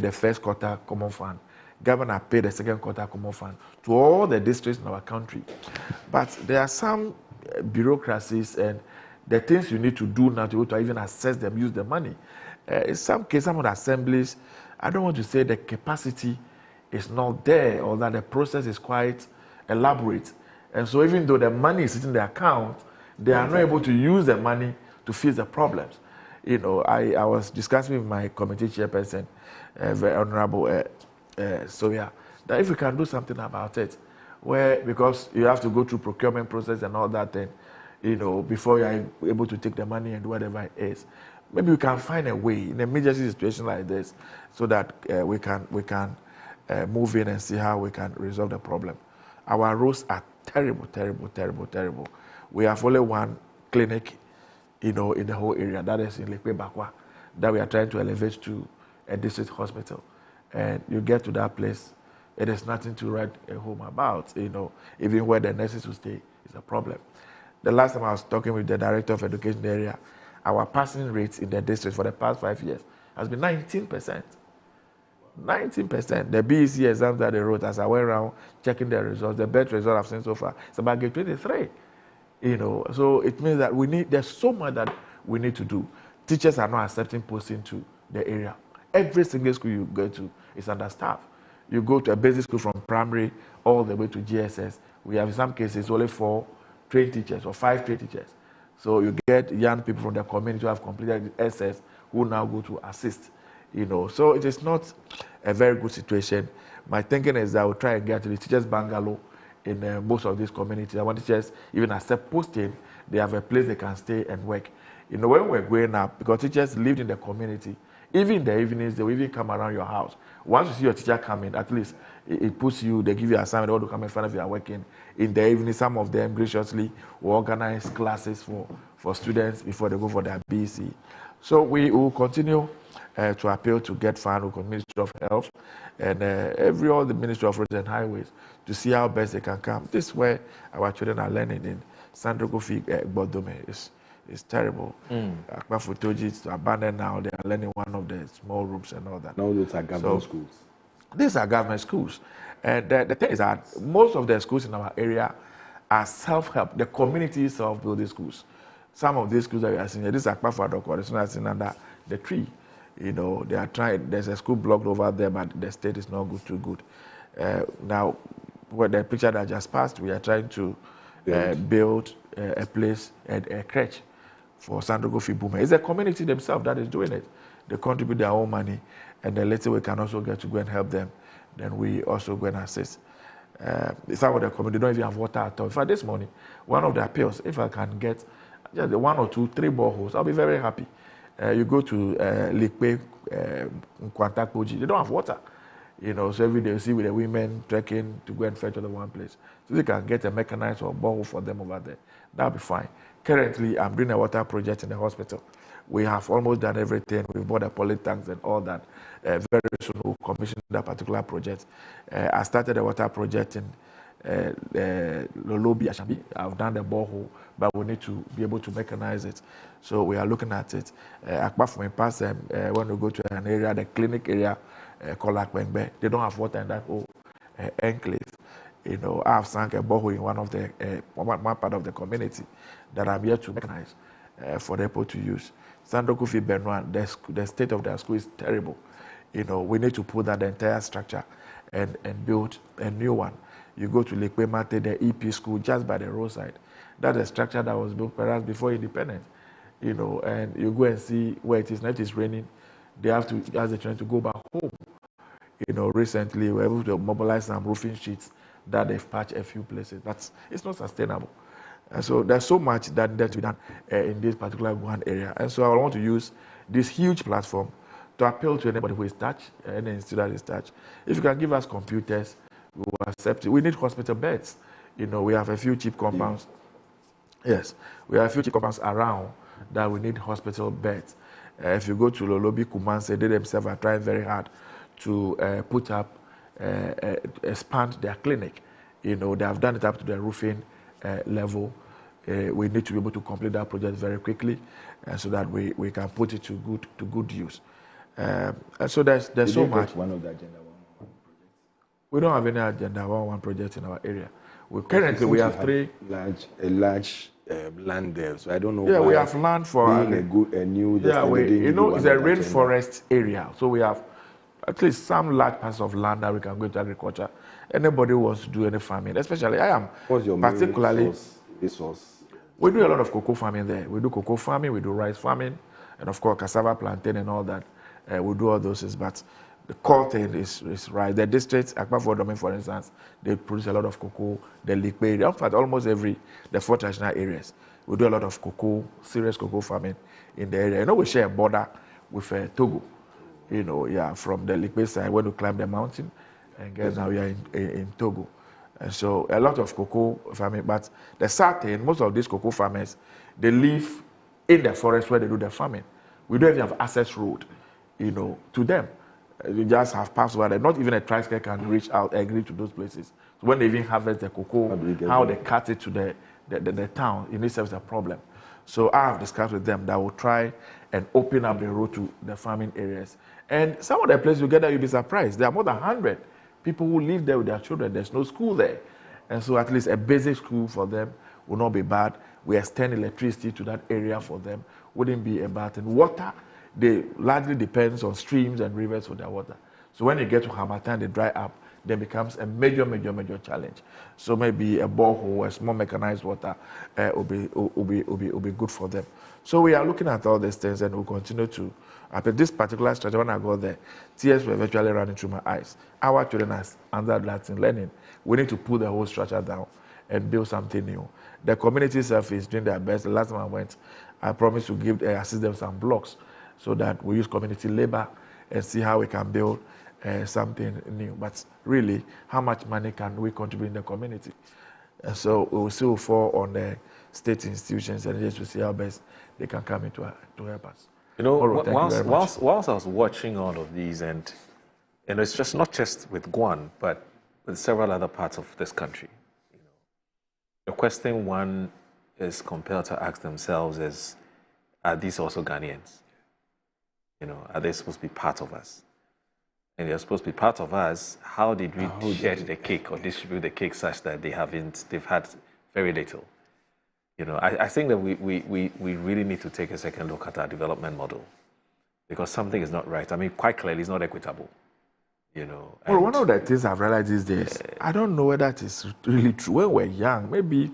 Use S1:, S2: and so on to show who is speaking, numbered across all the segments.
S1: the first quarter common fund. Governor paid the second quarter common fund to all the districts in our country. But there are some bureaucracies and the things you need to do now to even assess them, use the money. In some cases, some of the assemblies, I don't want to say the capacity is not there or that the process is quite elaborate. And so even though the money is sitting in the account, they are not able to use the money to fix the problems. You know, I was discussing with my committee chairperson, very honorable Soya, that if we can do something about it, where because you have to go through procurement process and all that thing, you know, before you are able to take the money and do whatever it is. Maybe we can find a way in an emergency situation like this, so that we can move in and see how we can resolve the problem. Our roads are terrible. We have only one clinic, you know, in the whole area, that is in Lekpe Bakwa, that we are trying to elevate to a district hospital. And you get to that place, it is nothing to write home about, you know, even where the nurses will stay is a problem. The last time I was talking with the director of education area, our passing rates in the district for the past 5 years has been 19%. 19%. The BEC exams that they wrote, as I went around checking the results, the best result I've seen so far is about grade 23. You know, so it means that there's so much that we need to do. Teachers are not accepting posting to the area. Every single school you go to is understaffed. You go to a basic school from primary all the way to GSS. We have in some cases only 4 trained teachers or 5 trained teachers. So you get young people from the community who have completed SS who now go to assist. You know, so it is not a very good situation. My thinking is that I will try and get to the teachers' bungalow in most of these communities. I want teachers, even accept posting, they have a place they can stay and work. You know, when we're growing up, because teachers lived in the community, even in the evenings, they will even come around your house. Once you see your teacher coming, at least it puts you, they give you an assignment, they want to come in front of you are working. In the evening, some of them graciously will organize classes for students before they go for their BC. So we will continue to appeal to get funding with the Ministry of Health and all the Ministry of Roads and Highways to see how best they can come. This is where our children are learning in Sandrogofi Bodome. It's terrible. Akbafutoji to abandon now. They are learning one of the small rooms and all that.
S2: No, those are government schools.
S1: These are government schools. And the thing is that most of the schools in our area are self-help. The community self-building schools. Some of these schools that we are seeing, this is Akbafadoko, it's not seen under the tree. You know, they are trying, there's a school blocked over there, but the state is not too good. Now, with the picture that just passed, we are trying to build a place, a crèche for Sandrogofi Bume. It's the community themselves that is doing it. They contribute their own money, and then later we can also get to go and help them. Then we also go and assist. Some of the community don't even have water at all. In fact, this morning, one of the appeals, if I can get just 1 or 2, 3 boreholes, I'll be very happy. You go to Lekpe, Nkwantakpoji, they don't have water. You know, so every day you see with the women trekking to go and fetch water one place. So they can get a mechanized or borehole for them over there. That'll be fine. Currently, I'm doing a water project in the hospital. We have almost done everything. We've bought the poly tanks and all that. Very soon we'll commission that particular project. I started a water project in Lolobi, Ashambi. I've done the borehole, but we need to be able to mechanize it. So we are looking at it. Apart from past, when we go to an area, the clinic area called Akbengbe, they don't have water in that whole enclave. You know, I've sunk a borehole in one of the one part of the community that I'm here to mechanize for the people to use. Sandrogofi Benwan, the state of their school is terrible. You know, we need to put that entire structure and build a new one. You go to Lekpe Mate, the EP school, just by the roadside. That's a structure that was built perhaps before independence. You know, and you go and see where it is. Now it is raining, they have to ask the children to go back home. You know, recently we were able to mobilize some roofing sheets that they've patched a few places. It's not sustainable. And so there's so much that needs to be done in this particular Guan area. And so I want to use this huge platform to appeal to anybody who is touched, any institute that is touched. If you can give us computers, we will accept it. We need hospital beds. You know, we have a few cheap compounds. Yes, we have a few cheap compounds around that we need hospital beds. If you go to Lolobi, Kumanse, they themselves are trying very hard to put up, expand their clinic. You know, they have done it up to the roofing level. We need to be able to complete that project very quickly so that we can put it to good use. And so there's so much.
S2: One of the Agenda 111 projects.
S1: We don't have any Agenda 111 project in our area. Currently, we have three.
S2: A large land there, so I don't know.
S1: Yeah,
S2: why
S1: we have land for
S2: being a new.
S1: Yeah, it's a rainforest area, so we have at least some large parts of land that we can go into agriculture. Anybody who wants to do any farming, especially I am.
S2: What's your
S1: particularly
S2: resource?
S1: We do a lot of cocoa farming there. We do cocoa farming, we do rice farming, and of course cassava plantain and all that. We do all those things, but the core thing is rice. The districts, Akpa Domain, for instance, they produce a lot of cocoa. The Likpe area, in fact, almost the 4 traditional areas, we do a lot of cocoa, serious cocoa farming in the area. You know, we share a border with Togo. You know, yeah, from the Likpe side, when we climb the mountain, and guess now we are in Togo. And so a lot of cocoa farming, but the sad thing, most of these cocoa farmers, they live in the forest where they do their farming. We don't even have access road, you know, to them. You just have passed over there. Not even a tricycle can reach out, agree to those places. So when they even harvest the cocoa, how they cut it to the town, in itself is a problem. So I have discussed with them that will try and open up the road to the farming areas. And some of the places you get there, you'll be surprised. There are more than 100 people who live there with their children. There's no school there. And so at least a basic school for them will not be bad. We extend electricity to that area for them. Wouldn't be a bad thing. Water, they largely depends on streams and rivers for their water. So when you get to Hamatan, they dry up, then becomes a major challenge. So maybe a borehole, a small mechanized water will be good for them. So we are looking at all these things, and we'll continue to. After this particular structure, when I got there, tears were virtually running through my eyes. Our children are under Latin learning. We need to pull the whole structure down and build something new. The community itself is doing their best. The last time I went, I promised to assist them some blocks so that we use community labor and see how we can build something new. But really, how much money can we contribute in the community? And so we will still fall on the state institutions and just to see how best they can come in to help us.
S3: You know, whilst I was watching all of these, and it's just not just with Guan, but with several other parts of this country. You know, the question one is compelled to ask themselves is, are these also Ghanaians? You know, are they supposed to be part of us? And they're supposed to be part of us. How did we share the cake or distribute the cake such that they've had very little? You know, I think that we really need to take a second look at our development model, because something is not right. I mean, quite clearly, it's not equitable. You know.
S1: Well, one of the things I've realized these days, I don't know whether it is really true. When we're young, maybe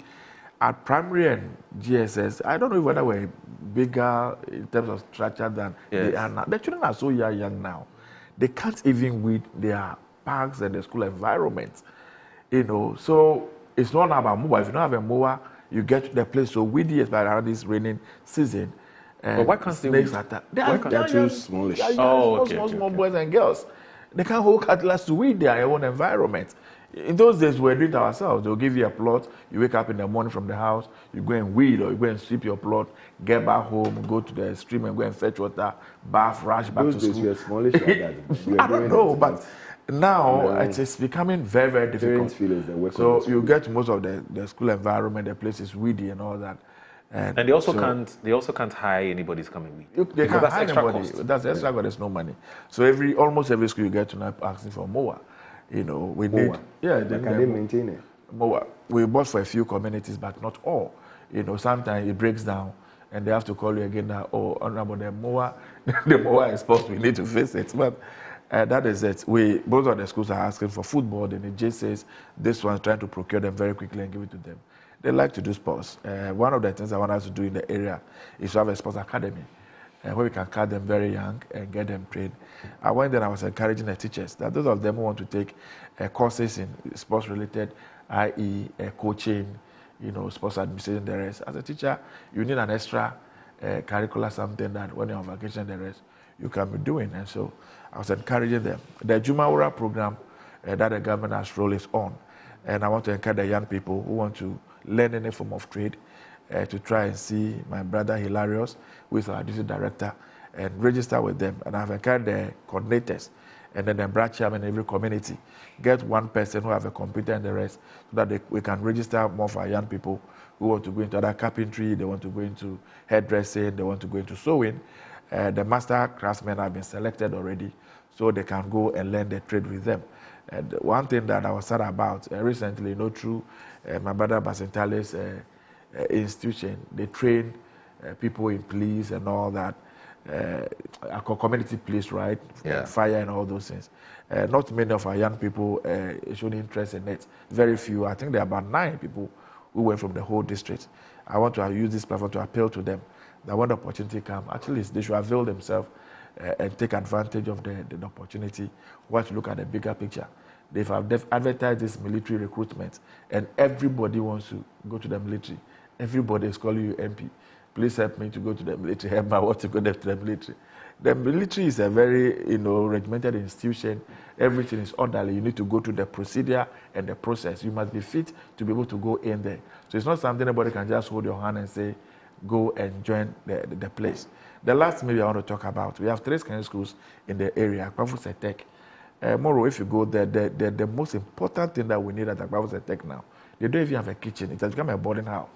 S1: at primary and GSS, I don't know whether we're bigger in terms of structure than they are now. The children are so young now. They can't even weed their parks and the school environment. You know, so it's not about mower. If you don't have a mower, you get to the place so weedy, especially around this raining season.
S3: But why can't they attack?
S1: They are too smallish. Small boys and girls. They can't hold cutlass to weed their own environment. In those days, we were doing it ourselves. They'll give you a plot. You wake up in the morning from the house, you go and weed or you go and sweep your plot, get back home, go to the stream and go and fetch water, bath, rush back to school.
S2: Those days were smallish like that.
S1: I don't know, but now it is becoming very difficult. So you get most of the school environment, the place is weedy and all that.
S3: And they also can't hire anybody to come and weed.
S1: They can't hire anybody. That's extra cost. There's no money. So almost every school you get to now asking for mower. You know, we need. Yeah,
S2: can they maintain it?
S1: Mower. We bought for a few communities, but not all. You know, sometimes it breaks down, and they have to call you again. That honorable, the mower is supposed. We need to fix it, but. That is it. Both of the schools are asking for football, and the J says this one's trying to procure them very quickly and give it to them. They like to do sports. One of the things I want us to do in the area is to have a sports academy where we can cut them very young and get them trained. I was encouraging the teachers that those of them who want to take courses in sports related, i.e. Coaching, you know, sports administration, the rest. As a teacher, you need an extra curricular something that when you're on vacation, the rest, you can be doing. And so I was encouraging them. The Jumawura program that the government has rolled is on. And I want to encourage the young people who want to learn any form of trade to try and see my brother Hilarious, who is our district director, and register with them. And I've encouraged the coordinators and then the branch chairman in every community. Get one person who have a computer and the rest so that we can register more for our young people who want to go into other carpentry, they want to go into hairdressing, they want to go into sewing. The master craftsmen have been selected already, so they can go and learn the trade with them. And one thing that I was sad about recently, through my brother Basintale's institution, they train people in police and all that, community police, right?
S3: Yeah.
S1: Fire and all those things. Not many of our young people showed interest in it. Very few. I think there are about 9 people who went from the whole district. I want to use this platform to appeal to them that when the opportunity comes, at least they should avail themselves and take advantage of the opportunity. What to look at the bigger picture. They've advertised this military recruitment, and everybody wants to go to the military. Everybody is calling you MP. Please help me to go to the military. Help me, I want to go to the military. The military is a very, regimented institution. Everything is orderly. You need to go through the procedure and the process. You must be fit to be able to go in there. So it's not something anybody can just hold your hand and say, go and join the place. The last maybe I want to talk about, we have 3 secondary schools in the area, Akwafu Setek. Moro, if you go there, the most important thing that we need at Akwafu Setek now, they don't even have a kitchen. It has become a boarding house.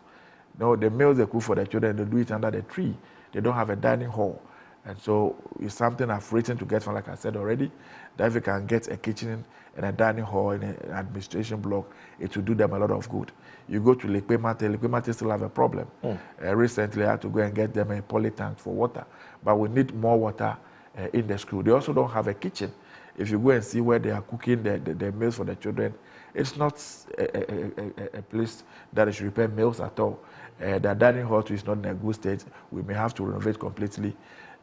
S1: No, the meals they cook for the children, they do it under the tree. They don't have a dining hall. And so it's something I've written to get from, like I said already, that if you can get a kitchen and a dining hall and an administration block, it will do them a lot of good. You go to Lekpemate still have a problem. Recently, I had to go and get them a poly tank for water. But we need more water in the school. They also don't have a kitchen. If you go and see where they are cooking the meals for the children, it's not a place that they should prepare meals at all. The dining hall is not in a good state. We may have to renovate completely.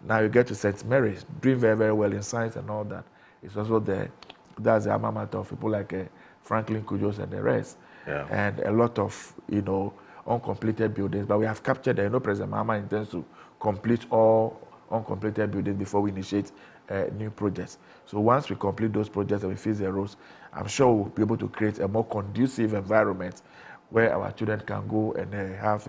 S1: Now you get to St. Mary's, doing very, very well in science and all that. It's also that's the alma mater of people like Franklin Kujos and the rest.
S3: Yeah.
S1: And a lot of, uncompleted buildings. But we have captured them. President Mahama intends to complete all uncompleted buildings before we initiate new projects. So once we complete those projects and we fix the roads, I'm sure we'll be able to create a more conducive environment where our children can go and have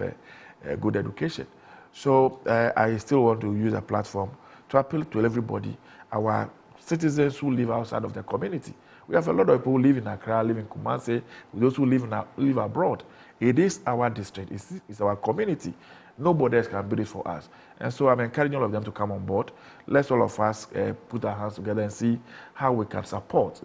S1: a good education. So I still want to use a platform to appeal to everybody, our citizens who live outside of the community. We have a lot of people who live in Accra, live in Kumasi, those who live abroad. It is our district, it's our community. Nobody else can build it for us. And so I'm encouraging all of them to come on board. Let's all of us put our hands together and see how we can support.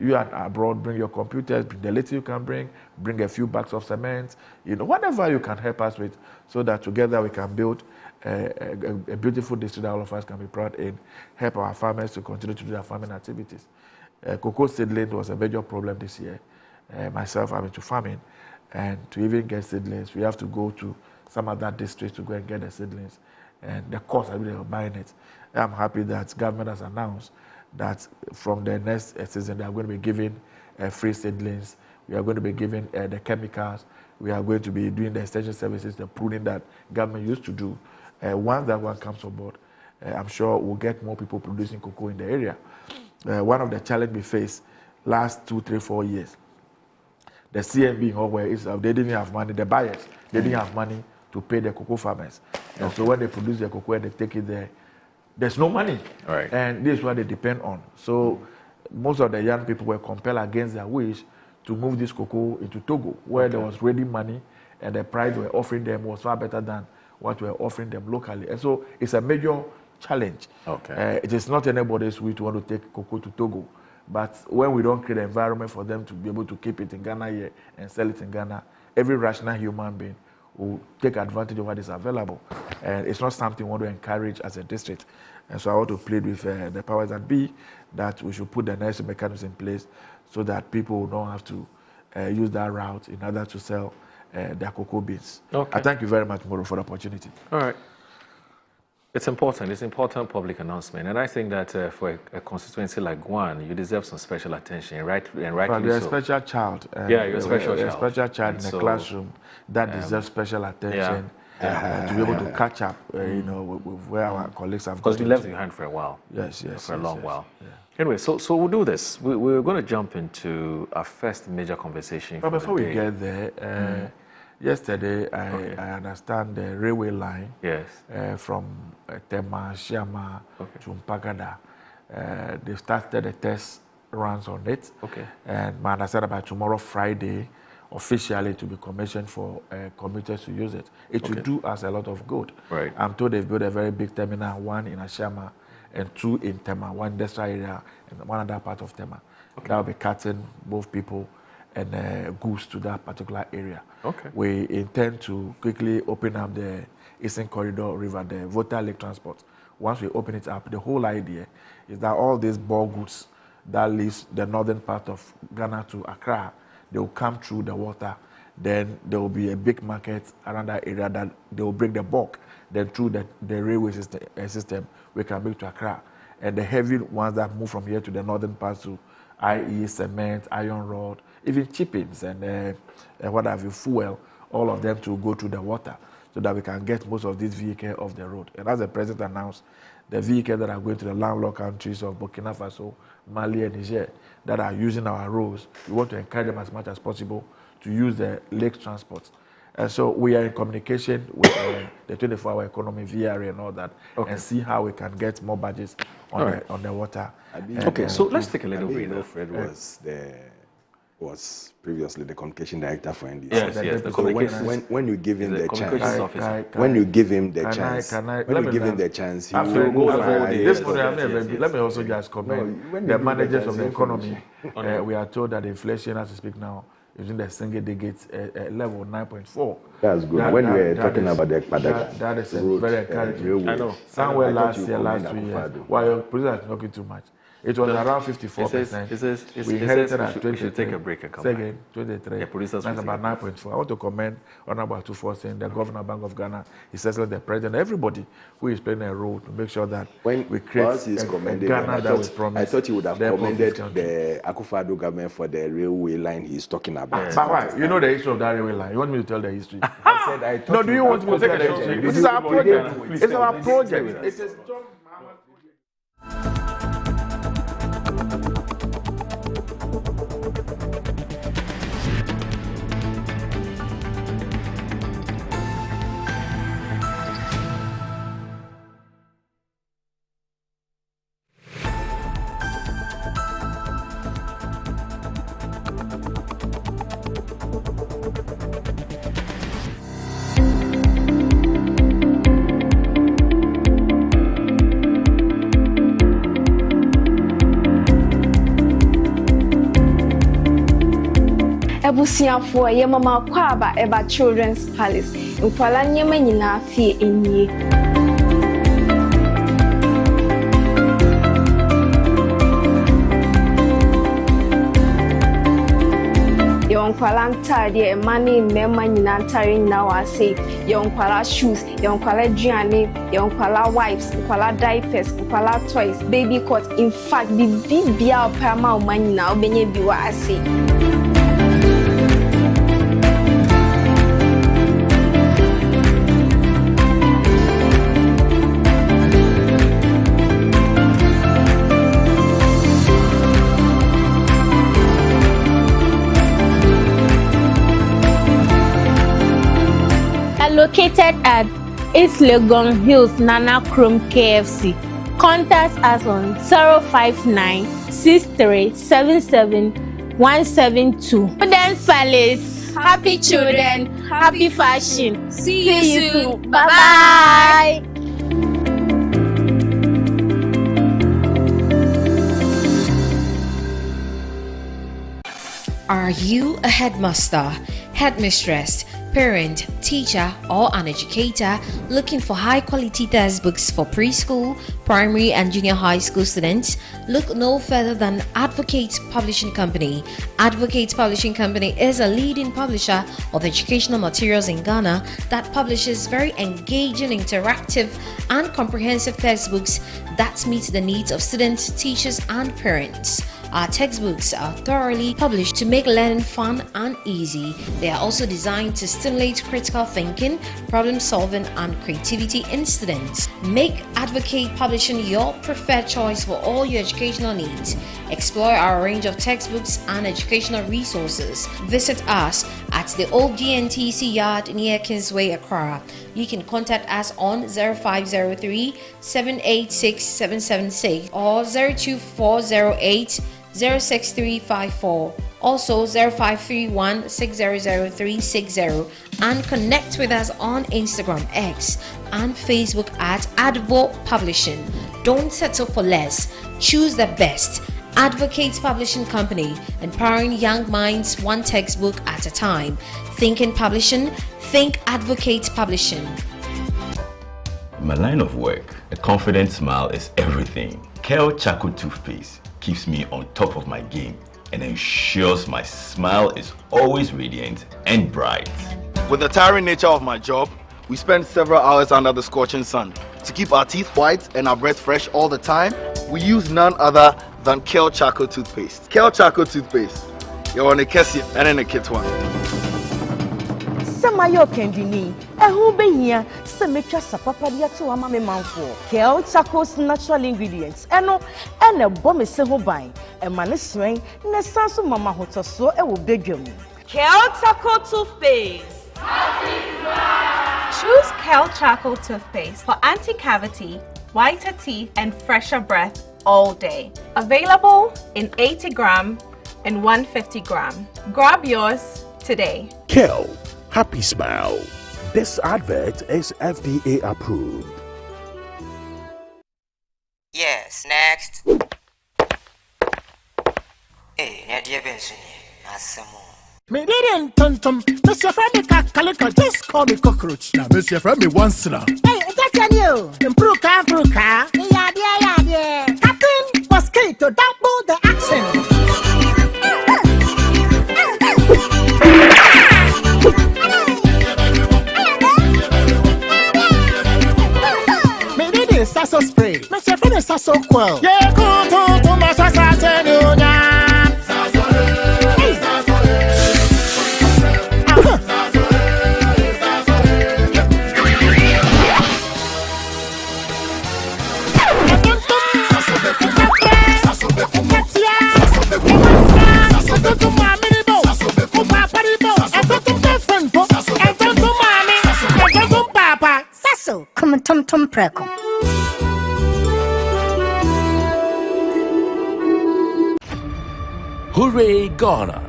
S1: You are abroad, bring your computers, bring the little you can bring a few bags of cement, whatever you can help us with, so that together we can build a beautiful district that all of us can be proud in, help our farmers to continue to do their farming activities. Cocoa seedling was a major problem this year. Myself, I'm into farming, and to even get seedlings, we have to go to some other districts to go and get the seedlings, and the cost of buying it. I'm happy that government has announced that from the next season they are going to be giving free seedlings. We are going to be giving the chemicals. We are going to be doing the extension services, the pruning that government used to do. Once that one comes on board, I'm sure we'll get more people producing cocoa in the area. One of the challenges we face last 2, 3, 4 years, the CMB in Howell is they didn't have money, the buyers, they didn't have money to pay the cocoa farmers. And so when they produce the cocoa and they take it there, there's no money.
S3: Right.
S1: And this is what they depend on. So most of the young people were compelled against their wish to move this cocoa into Togo, where there was ready money and the price we were offering them was far better than what we were offering them locally. And so it's a major challenge.
S3: Okay.
S1: It is not anybody's wish to want to take cocoa to Togo. But when we don't create an environment for them to be able to keep it in Ghana here and sell it in Ghana, every rational human being will take advantage of what is available. And it's not something we want to encourage as a district. And so I want to plead with the powers that be that we should put the necessary mechanisms in place so that people will not have to use that route in order to sell their cocoa beans.
S3: Okay.
S1: I thank you very much, Moro, for the opportunity.
S3: All right. It's important. It's important public announcement. And I think that for a constituency like Guan, you deserve some special attention, rightly
S1: But you're
S3: so.
S1: a special child.
S3: Yeah, you're a special child.
S1: A special child in a classroom that deserves special attention. To be able to catch up, with where our colleagues have gone.
S3: Because we left behind for a while.
S1: Yes.
S3: For a long while.
S1: Yeah.
S3: Anyway, so we'll do this. We're going to jump into our first major conversation.
S1: But before we get there, yesterday I understand the railway line from Tema, Shiama to Mpagada. They've started the test runs on it.
S3: Okay.
S1: And my understanding by tomorrow, Friday, officially to be commissioned for commuters to use it. It will do us a lot of good.
S3: Right.
S1: I'm told they've built a very big terminal, one in Ashama and two in Tema, one industrial area and one other part of Tema. That will be cutting both people and goods to that particular area.
S3: Okay.
S1: We intend to quickly open up the Eastern Corridor River, the Volta Lake Transport. Once we open it up, the whole idea is that all these bulk goods that leaves the northern part of Ghana to Accra, they will come through the water. Then there will be a big market around that area that they will bring the bulk. Then through the railway system, we can bring to Accra. And the heavy ones that move from here to the northern part to i.e. cement, iron rod, even chippings and what have you, fuel, all of them to go through the water so that we can get most of these vehicles off the road. And as the president announced, the vehicles that are going to the landlocked countries of Burkina Faso, Mali, and Niger that are using our roads, we want to encourage them as much as possible to use the lake transport. And so we are in communication with the 24-hour economy, VRA, and all that, and see how we can get more budgets on the water.
S3: So let's take a little breather.
S2: Fred was previously the communication director for NDC.
S3: Yes, the communications.
S2: When you give him the chance,
S3: When
S2: you give him the chance, when you give him the chance, he will go far.
S1: Let me also just comment. The managers of the economy, we are told that inflation, as we speak now, is in the single digit level 9.4.
S2: That's good. When we are talking about the Padaga,
S1: that is very encouraging. I know. Somewhere last 2 years, while your president is talking too much. It was around 54%. We inherited at 20.
S3: We should take a break and come
S1: back. 23.
S3: That's
S1: about 9.4. I want to commend Honorable 24 saying the Governor Bank of Ghana, His Excellency the President, everybody who is playing a role to make sure that we create a Ghana that we promise.
S2: I thought he would have commended the Akufo-Addo government for the railway line he's talking about.
S1: But why? You know the history of that railway line. You want me to tell the history?
S2: I thought
S1: no, do you want me to tell the history? This is our project. It's our project. It's a strong project.
S4: Ebusiafo ye mama kwaba eba Children's Palace nkwala nyema nyina fie enyi yonkwala ntade mani mema nyina ntare nyina wase yonkwala shoes yonkwala duane yonkwala wipes nkwala diapers nkwala toys baby cot in fact bibia opama o manyina obenye bi wase.
S5: Located at East Legon Hills, Nana Chrome KFC. Contact us on 059 6377 172. Children's Palace. Happy children, happy fashion. See you soon. Bye bye.
S6: Are you a headmaster, headmistress, parent, teacher, or an educator looking for high-quality textbooks for preschool, primary, and junior high school students? Look no further than Advocate Publishing Company. Advocate Publishing Company is a leading publisher of educational materials in Ghana that publishes very engaging, interactive, and comprehensive textbooks that meet the needs of students, teachers, and parents. Our textbooks are thoroughly published to make learning fun and easy. They are also designed to stimulate critical thinking, problem solving, and creativity in students. Make Advocate Publishing your preferred choice for all your educational needs. Explore our range of textbooks and educational resources. Visit us at the old GNTC yard near Kingsway, Accra. You can contact us on 0503 786 776 or 02408 06354 Also 0531 600360, and connect with us on Instagram, X, and Facebook at Advo Publishing. Don't settle for less. Choose the best. Advocates Publishing Company, empowering young minds one textbook at a time. Think in publishing, think Advocates Publishing.
S7: In my line of work, a confident smile is everything. Kel Charcoal toothpaste keeps me on top of my game and ensures my smile is always radiant and bright.
S8: With the tiring nature of my job, we spend several hours under the scorching sun. To keep our teeth white and our breath fresh all the time, we use none other than Kel Charcoal toothpaste. Kel Charcoal toothpaste. You're on a Kessie and in a kit one.
S9: Samayo kendini, ehu behia, semecha sapapadia to amame manfo. Kel Charcoal's natural ingredients, ene bombe se ho ban, emane sweng, ne sanso mama hotoso e wo bedwam.
S10: Kel Charcoal toothpaste. Choose Kel Charcoal toothpaste for anti-cavity, whiter teeth, and fresher breath all day. Available in 80 gram and 150 gram. Grab yours today.
S11: Kel, happy smile. This advert is FDA approved.
S12: Yes, next. Hey, Nadia Benson, Asamo.
S13: Me didn't tum. Mr. Friendly Calico, just call me cockroach. Now, Mr. Friendly once now. Hey, that's on you. Improve car. Yeah. Captain was key to double the action. Me did this sasso spray. Mr. Friendly sasso quell. Yeah, go to my sasso.
S14: Tum preko.
S15: Hooray, Ghana!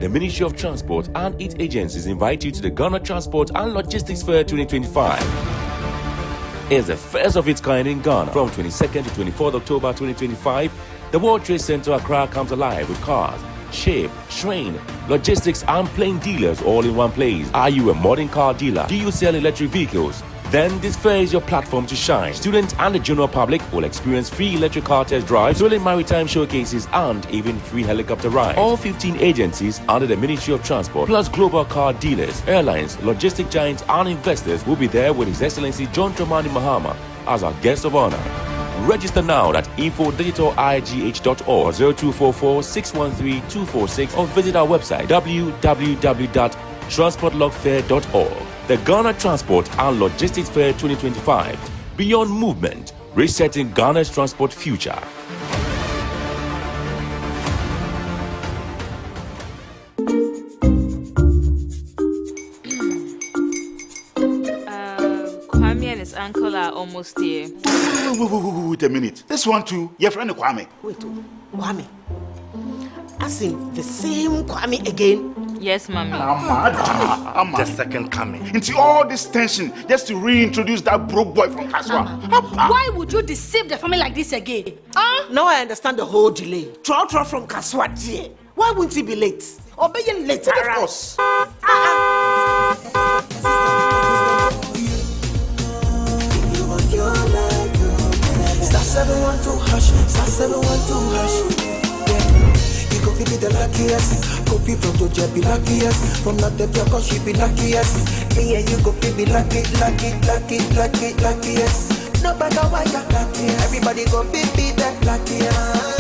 S15: The Ministry of Transport and its agencies invite you to the Ghana Transport and Logistics Fair 2025. It's the first of its kind in Ghana. From 22nd to 24th October 2025, the World Trade Center Accra comes alive with cars, shape, train, logistics, and plane dealers all in one place. Are you a modern car dealer? Do you sell electric vehicles? Then this fair is your platform to shine. Students and the general public will experience free electric car test drives, thrilling maritime showcases, and even free helicopter rides. All 15 agencies under the Ministry of Transport, plus global car dealers, airlines, logistic giants, and investors will be there with His Excellency John Dramani Mahama as our guest of honor. Register now at infodigitalIGH.org or 0244-613-246 or visit our website www.transportlogfair.org. The Ghana Transport and Logistics Fair 2025. Beyond movement, resetting Ghana's transport future.
S16: Kwame and his uncle are almost here.
S17: Wait a minute. This one too, your friend Kwame.
S9: Wait, Kwame. As in the same Kwame again?
S16: Yes, Mommy.
S17: The second coming. Into all this tension just to reintroduce that broke boy from Kaswa.
S14: Why would you deceive the family like this again?
S9: Now I understand the whole delay. Troll from Kaswa. Why won't he be late? Obey you later.
S17: Of course.
S18: Star 712 hush, star 712 hush. You go be the luckiest. Copy from to jet be luckiest. From not the cause she be luckiest. Me and you go be luckiest. No matter why you're lucky. Everybody go be the luckiest.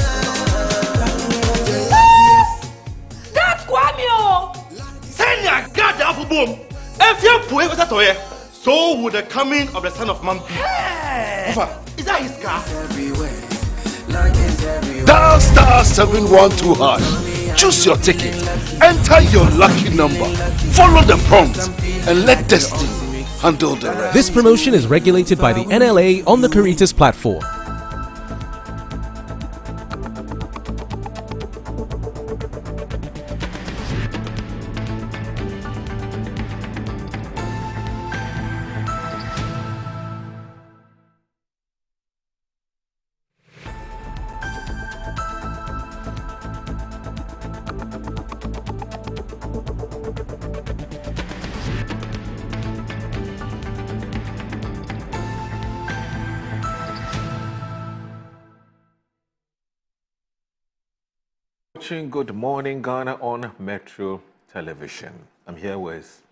S10: That's Kwame!
S17: Send your God down boom. If you put it to you, so would the coming of the Son of Man be.
S18: Hey!
S17: Is that his car?
S11: Dial star 712 hash. Choose your ticket. Enter your lucky number. Follow the prompts and let destiny handle the rest.
S19: This promotion is regulated by the NLA on the Caritas platform.
S3: Good morning, Ghana on Metro Television. I'm here with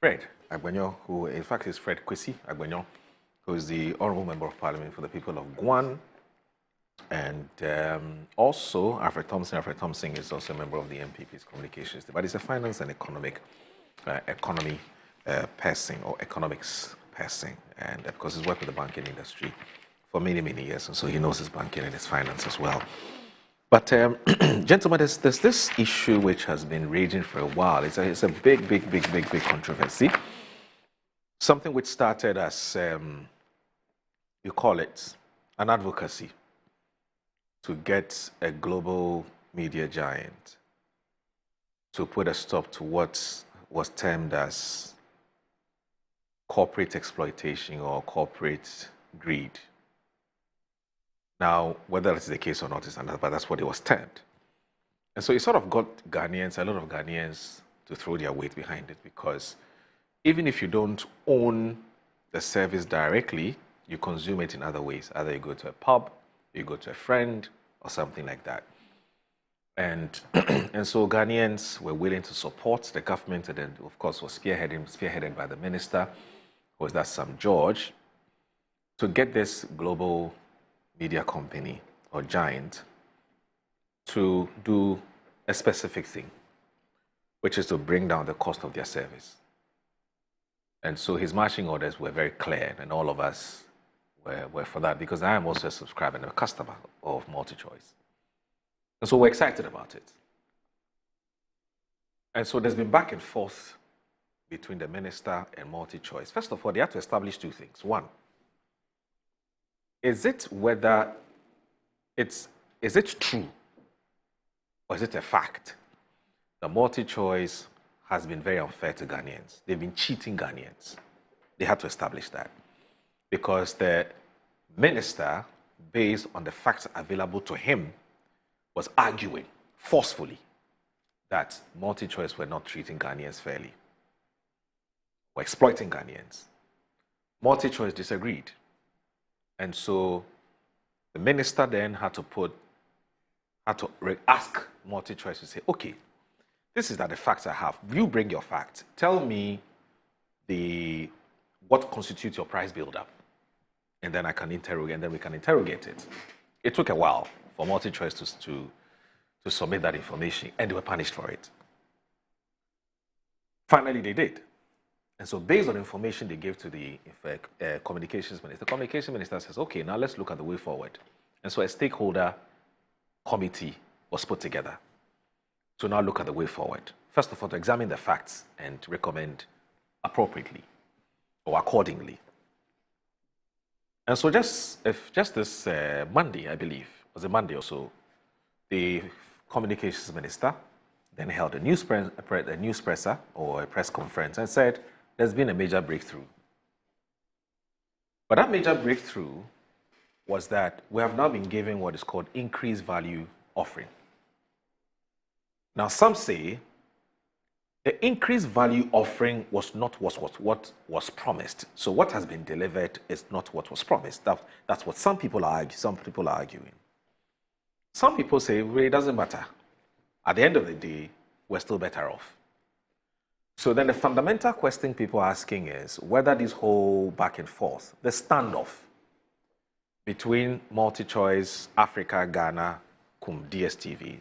S3: Fred Agbenyo, who in fact is Fred Kwesi Agbenyo, who is the Honorable Member of Parliament for the people of Guan. And also Alfred Thompson. Alfred Thompson is also a member of the MPP's communications team, but he's a finance and economy person or economics person. And of course, he's worked with the banking industry for many, many years. And so he knows his banking and his finance as well. But gentlemen, there's this issue which has been raging for a while. It's a big controversy. Something which started as, you call it, an advocacy to get a global media giant to put a stop to what was termed as corporate exploitation or corporate greed. Now, whether it's the case or not is another, but that's what it was termed. And so it sort of got Ghanaians, a lot of Ghanaians, to throw their weight behind it, because even if you don't own the service directly, you consume it in other ways. Either you go to a pub, you go to a friend, or something like that. And so Ghanaians were willing to support the government, and then, of course, was spearheaded by the minister, was that Sam George, to get this global media company or giant to do a specific thing, which is to bring down the cost of their service. And so his marching orders were very clear, and all of us were for that, because I am also a subscriber and a customer of MultiChoice. And so we're excited about it. And so there's been back and forth between the minister and MultiChoice. First of all, they had to establish two things. One, is it true, or is it a fact that MultiChoice has been very unfair to Ghanaians? They've been cheating Ghanaians. They had to establish that, because the minister, based on the facts available to him, was arguing forcefully that MultiChoice were not treating Ghanaians fairly, were exploiting Ghanaians. MultiChoice disagreed. And so the minister then had to ask MultiChoice to say, okay, this is the facts I have. You bring your facts. Tell me what constitutes your price build-up. And then I can interrogate, and then we can interrogate it. It took a while for MultiChoice to submit that information, and they were punished for it. Finally, they did. And so based on information they gave to the communications minister, the communications minister says, okay, now let's look at the way forward. And so a stakeholder committee was put together to now look at the way forward. First of all, to examine the facts and recommend appropriately or accordingly. And so just this Monday, I believe, was a Monday or so, the communications minister then held a news presser or a press conference and said, there's been a major breakthrough. But that major breakthrough was that we have now been given what is called increased value offering. Now, some say the increased value offering was not what was promised. So what has been delivered is not what was promised. That's what some people are arguing. Some people say, well, it doesn't matter. At the end of the day, we're still better off. So then the fundamental question people are asking is whether this whole back and forth, the standoff between MultiChoice, Africa, Ghana, DSTV,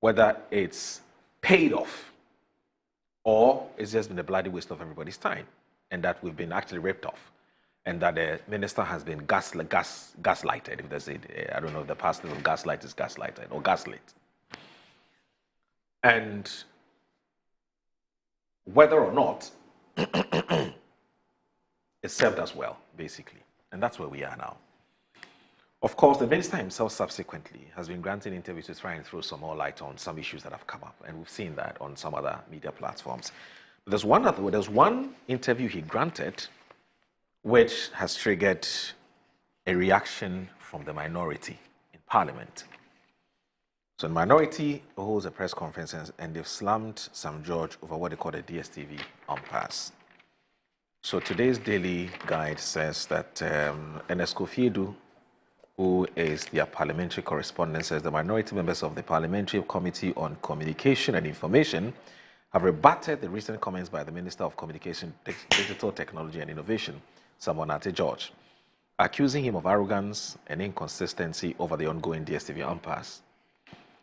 S3: whether it's paid off or it's just been a bloody waste of everybody's time, and that we've been actually ripped off, and that the minister has been gaslighted. If there's I don't know if the past name of gaslight is gaslighted or gaslit. And whether or not it served us well, basically. And that's where we are now. Of course, the minister himself subsequently has been granting interviews to try and throw some more light on some issues that have come up. And we've seen that on some other media platforms. But there's one interview he granted which has triggered a reaction from the minority in Parliament. So the minority holds a press conference and they've slammed Sam George over what they call the DSTV impasse. So today's Daily Guide says that Enes Kofi Edu who is their parliamentary correspondent, says the minority members of the Parliamentary Committee on Communication and Information have rebutted the recent comments by the Minister of Communication, Digital Technology and Innovation, Samuel Nate George, accusing him of arrogance and inconsistency over the ongoing DSTV impasse.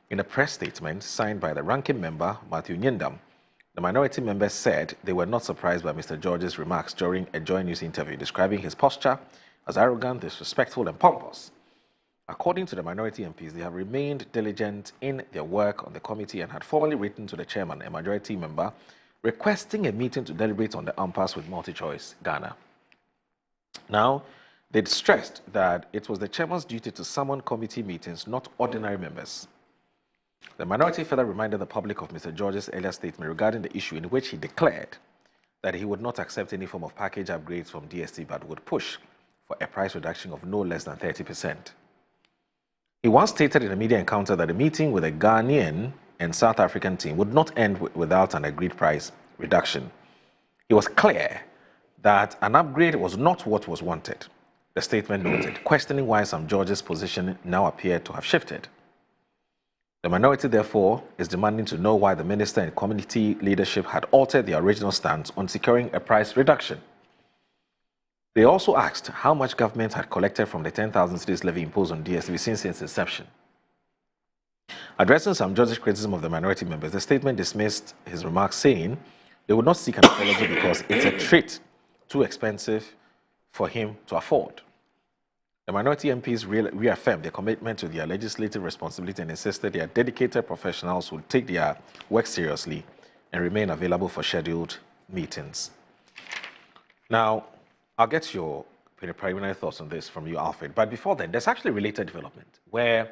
S3: In a press statement signed by the ranking member, Matthew Nyendam, the minority members said they were not surprised by Mr. George's remarks during a Joy News interview, describing his posture as arrogant, disrespectful, and pompous. According to the minority MPs, they have remained diligent in their work on the committee and had formally written to the chairman, a majority member, requesting a meeting to deliberate on the impasse with MultiChoice Ghana. Now, they stressed that it was the chairman's duty to summon committee meetings, not ordinary members. The minority further reminded the public of Mr. George's earlier statement regarding the issue in which he declared that he would not accept any form of package upgrades from DSTV but would push for a price reduction of no less than 30%. He once stated in a media encounter that the meeting with the Ghanaian and South African team would not end without an agreed price reduction. He was clear that an upgrade was not what was wanted, the statement noted, questioning why some George's position now appeared to have shifted. The minority, therefore, is demanding to know why the minister and community leadership had altered their original stance on securing a price reduction. They also asked how much government had collected from the 10,000 cedis levy imposed on DSTV since its inception. Addressing some George's criticism of the minority members, the statement dismissed his remarks, saying they would not seek an apology because it's a treat too expensive for him to afford. The minority MPs reaffirmed their commitment to their legislative responsibility and insisted their dedicated professionals would take their work seriously and remain available for scheduled meetings. Now, I'll get your preliminary thoughts on this from you, Alfred. But before then, there's actually a related development where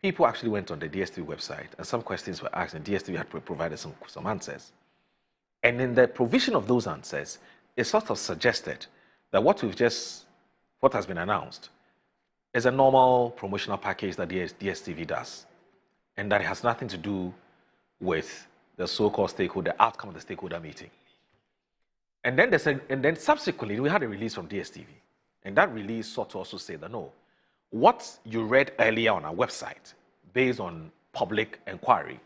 S3: people actually went on the DSTV website and some questions were asked and DSTV had provided some answers. And in the provision of those answers, it sort of suggested that what has been announced is a normal promotional package that DSTV does, and that it has nothing to do with the so-called outcome of the stakeholder meeting. And then subsequently, we had a release from DSTV, and that release sort of also said that no, what you read earlier on our website, based on public inquiry,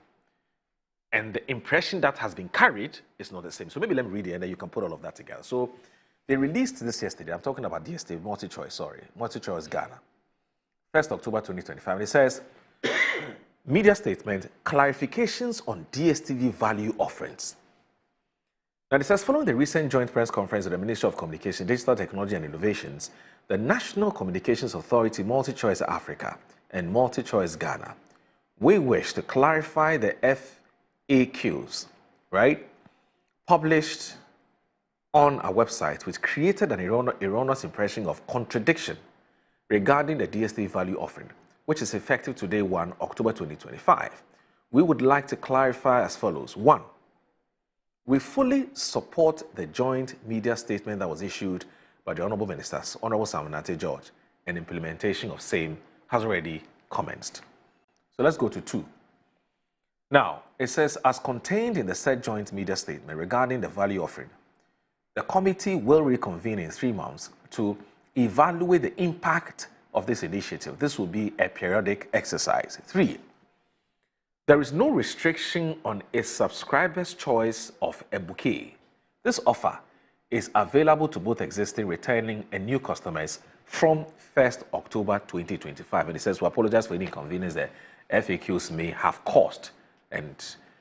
S3: and the impression that has been carried is not the same. So maybe let me read it, and then you can put all of that together. So they released this yesterday. I'm talking about DSTV, MultiChoice Ghana. 1st October 2025. And it says, media statement, clarifications on DSTV value offerings. Now it says, following the recent joint press conference with the Ministry of Communication, Digital Technology and Innovations, the National Communications Authority, MultiChoice Africa, and MultiChoice Ghana, we wish to clarify the FAQs, right, published on our website, which created an erroneous impression of contradiction regarding the DSTV value offering, which is effective today, 1 October 2025. We would like to clarify as follows. 1, we fully support the joint media statement that was issued by the Honorable Ministers, Honorable Samuel Nate George, and implementation of same has already commenced. So let's go to 2. Now, it says, as contained in the said joint media statement regarding the value offering, the committee will reconvene in 3 months to evaluate the impact of this initiative. This will be a periodic exercise. 3, there is no restriction on a subscriber's choice of a bouquet. This offer is available to both existing, returning, and new customers from 1st October 2025. And it says, we apologize for any inconvenience the FAQs may have caused. And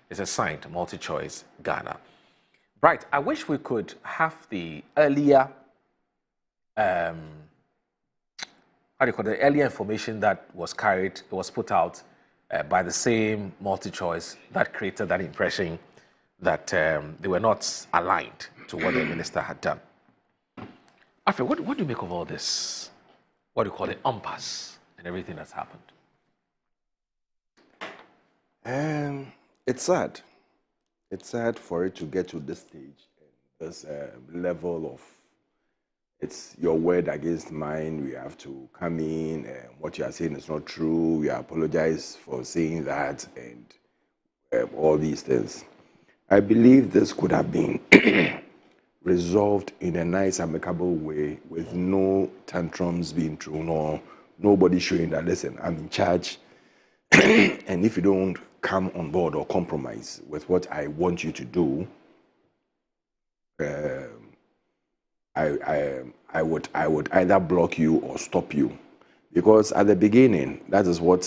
S3: it's assigned to MultiChoice Ghana. Right, I wish we could have the earlier, the earlier information that was put out by the same MultiChoice that created that impression that they were not aligned to what the minister had done. Alfred, what do you make of all this? What do you call it, impasse and everything that's happened?
S2: It's sad. It's sad for it to get to this stage, this level of it's your word against mine. We have to come in, what you are saying is not true. We apologize for saying that, and all these things. I believe this could have been resolved in a nice, amicable way with no tantrums being thrown or nobody showing that, listen, I'm in charge. And if you don't come on board or compromise with what I want you to do, I would either block you or stop you. Because at the beginning, that is what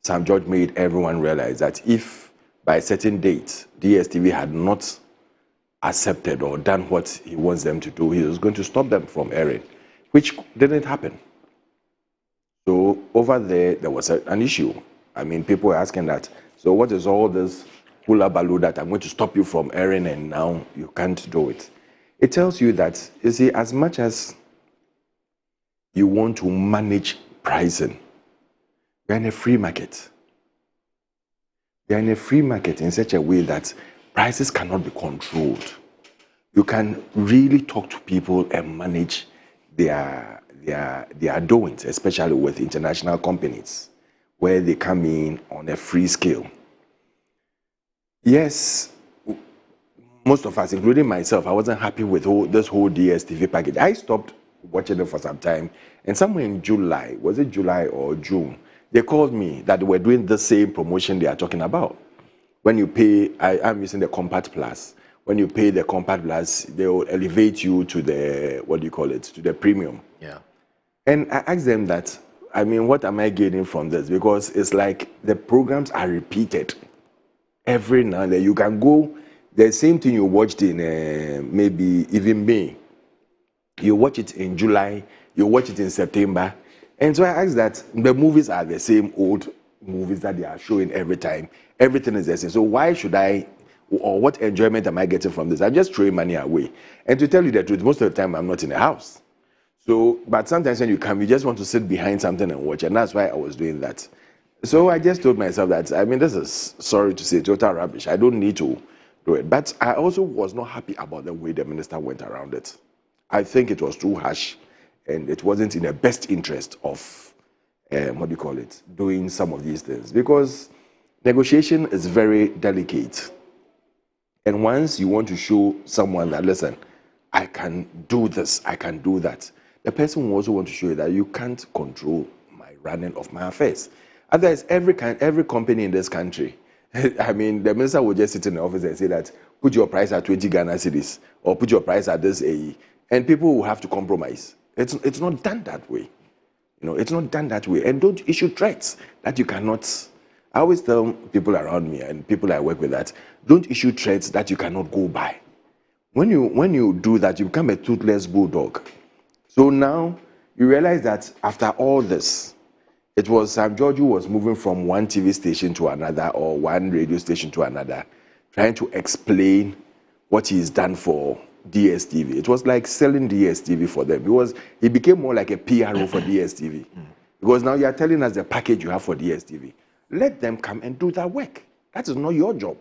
S2: Sam George made everyone realize, that if by a certain date DSTV had not accepted or done what he wants them to do, he was going to stop them from airing, which didn't happen. So over there was an issue. I mean, people were asking that, so what is all this hula baloo that I'm going to stop you from airing and now you can't do it? It tells you that, you see, as much as you want to manage pricing, you're in a free market. You're in a free market in such a way that prices cannot be controlled. You can really talk to people and manage their doings, especially with international companies, where they come in on a free scale. Yes, most of us, including myself, I wasn't happy with this whole DSTV package. I stopped watching it for some time, and somewhere in July, was it July or June, they called me that they were doing the same promotion they are talking about. When you pay, I'm using the Compact Plus. When you pay the Compact Plus, they will elevate you to the, what do you call it, to the premium.
S3: Yeah.
S2: And I asked them that, I mean, what am I gaining from this? Because it's like the programs are repeated every now and then. You can go, the same thing you watched in maybe even May. You watch it in July, you watch it in September. And so I asked that the movies are the same old movies that they are showing every time. Everything is the same. So why should I, or what enjoyment am I getting from this? I'm just throwing money away. And to tell you the truth, most of the time I'm not in the house. So, but sometimes when you come, you just want to sit behind something and watch. And that's why I was doing that. So I just told myself that, I mean, this is, sorry to say, total rubbish. I don't need to do it. But I also was not happy about the way the minister went around it. I think it was too harsh, and it wasn't in the best interest of, what do you call it, doing some of these things. Because negotiation is very delicate. And once you want to show someone that, listen, I can do this, I can do that, the person will also want to show you that you can't control my running of my affairs. Otherwise, every company in this country, I mean, the minister will just sit in the office and say that, put your price at 20 Ghana cedis, or put your price at this AE, and people will have to compromise. It's not done that way. You know, it's not done that way. And don't issue threats that you cannot. I always tell people around me and people I work with that, don't issue threats that you cannot go by. When you do that, you become a toothless bulldog. So now you realize that after all this, it was Sam George who was moving from one TV station to another or one radio station to another, trying to explain what he's done for DSTV. It was like selling DSTV for them, because he became more like a PRO for DSTV. Because now you are telling us the package you have for DSTV. Let them come and do that work. That is not your job.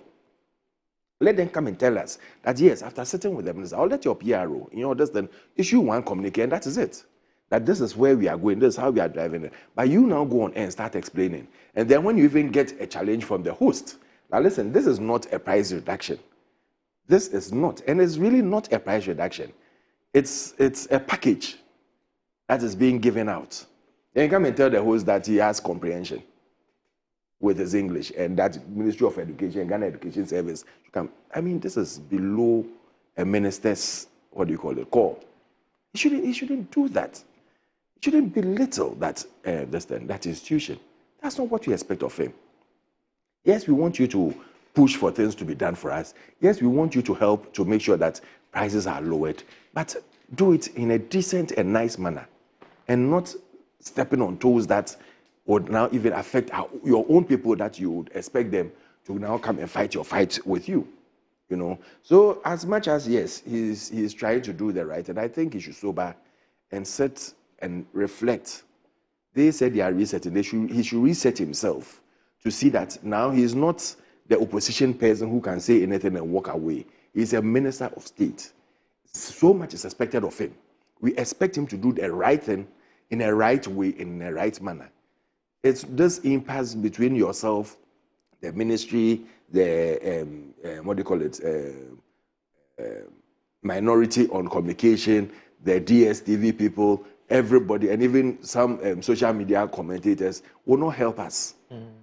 S2: Let them come and tell us that, yes, after sitting with them, I'll let your PRO, just then issue one communique, and that is it. That this is where we are going, this is how we are driving it. But you now go on and start explaining. And then when you even get a challenge from the host, now listen, this is not a price reduction. This is not, and it's really not a price reduction. It's a package that is being given out. Then you come and tell the host that he has comprehension with his English, and that Ministry of Education, Ghana Education Service, I mean, this is below a minister's, what do you call it, call. He shouldn't do that. He shouldn't belittle that institution. That's not what we expect of him. Yes, we want you to push for things to be done for us. Yes, we want you to help to make sure that prices are lowered, but do it in a decent and nice manner, and not stepping on toes that would now even affect your own people that you would expect them to now come and fight your fight with you. So as much as, yes, he's trying to do the right, and I think he should sober and sit and reflect. They said they are resetting. He should reset himself to see that now he's not the opposition person who can say anything and walk away. He's a minister of state. So much is expected of him. We expect him to do the right thing in a right way, in a right manner. It's this impasse between yourself, the ministry, the minority on communication, the DSTV people, everybody, and even some social media commentators will not help us.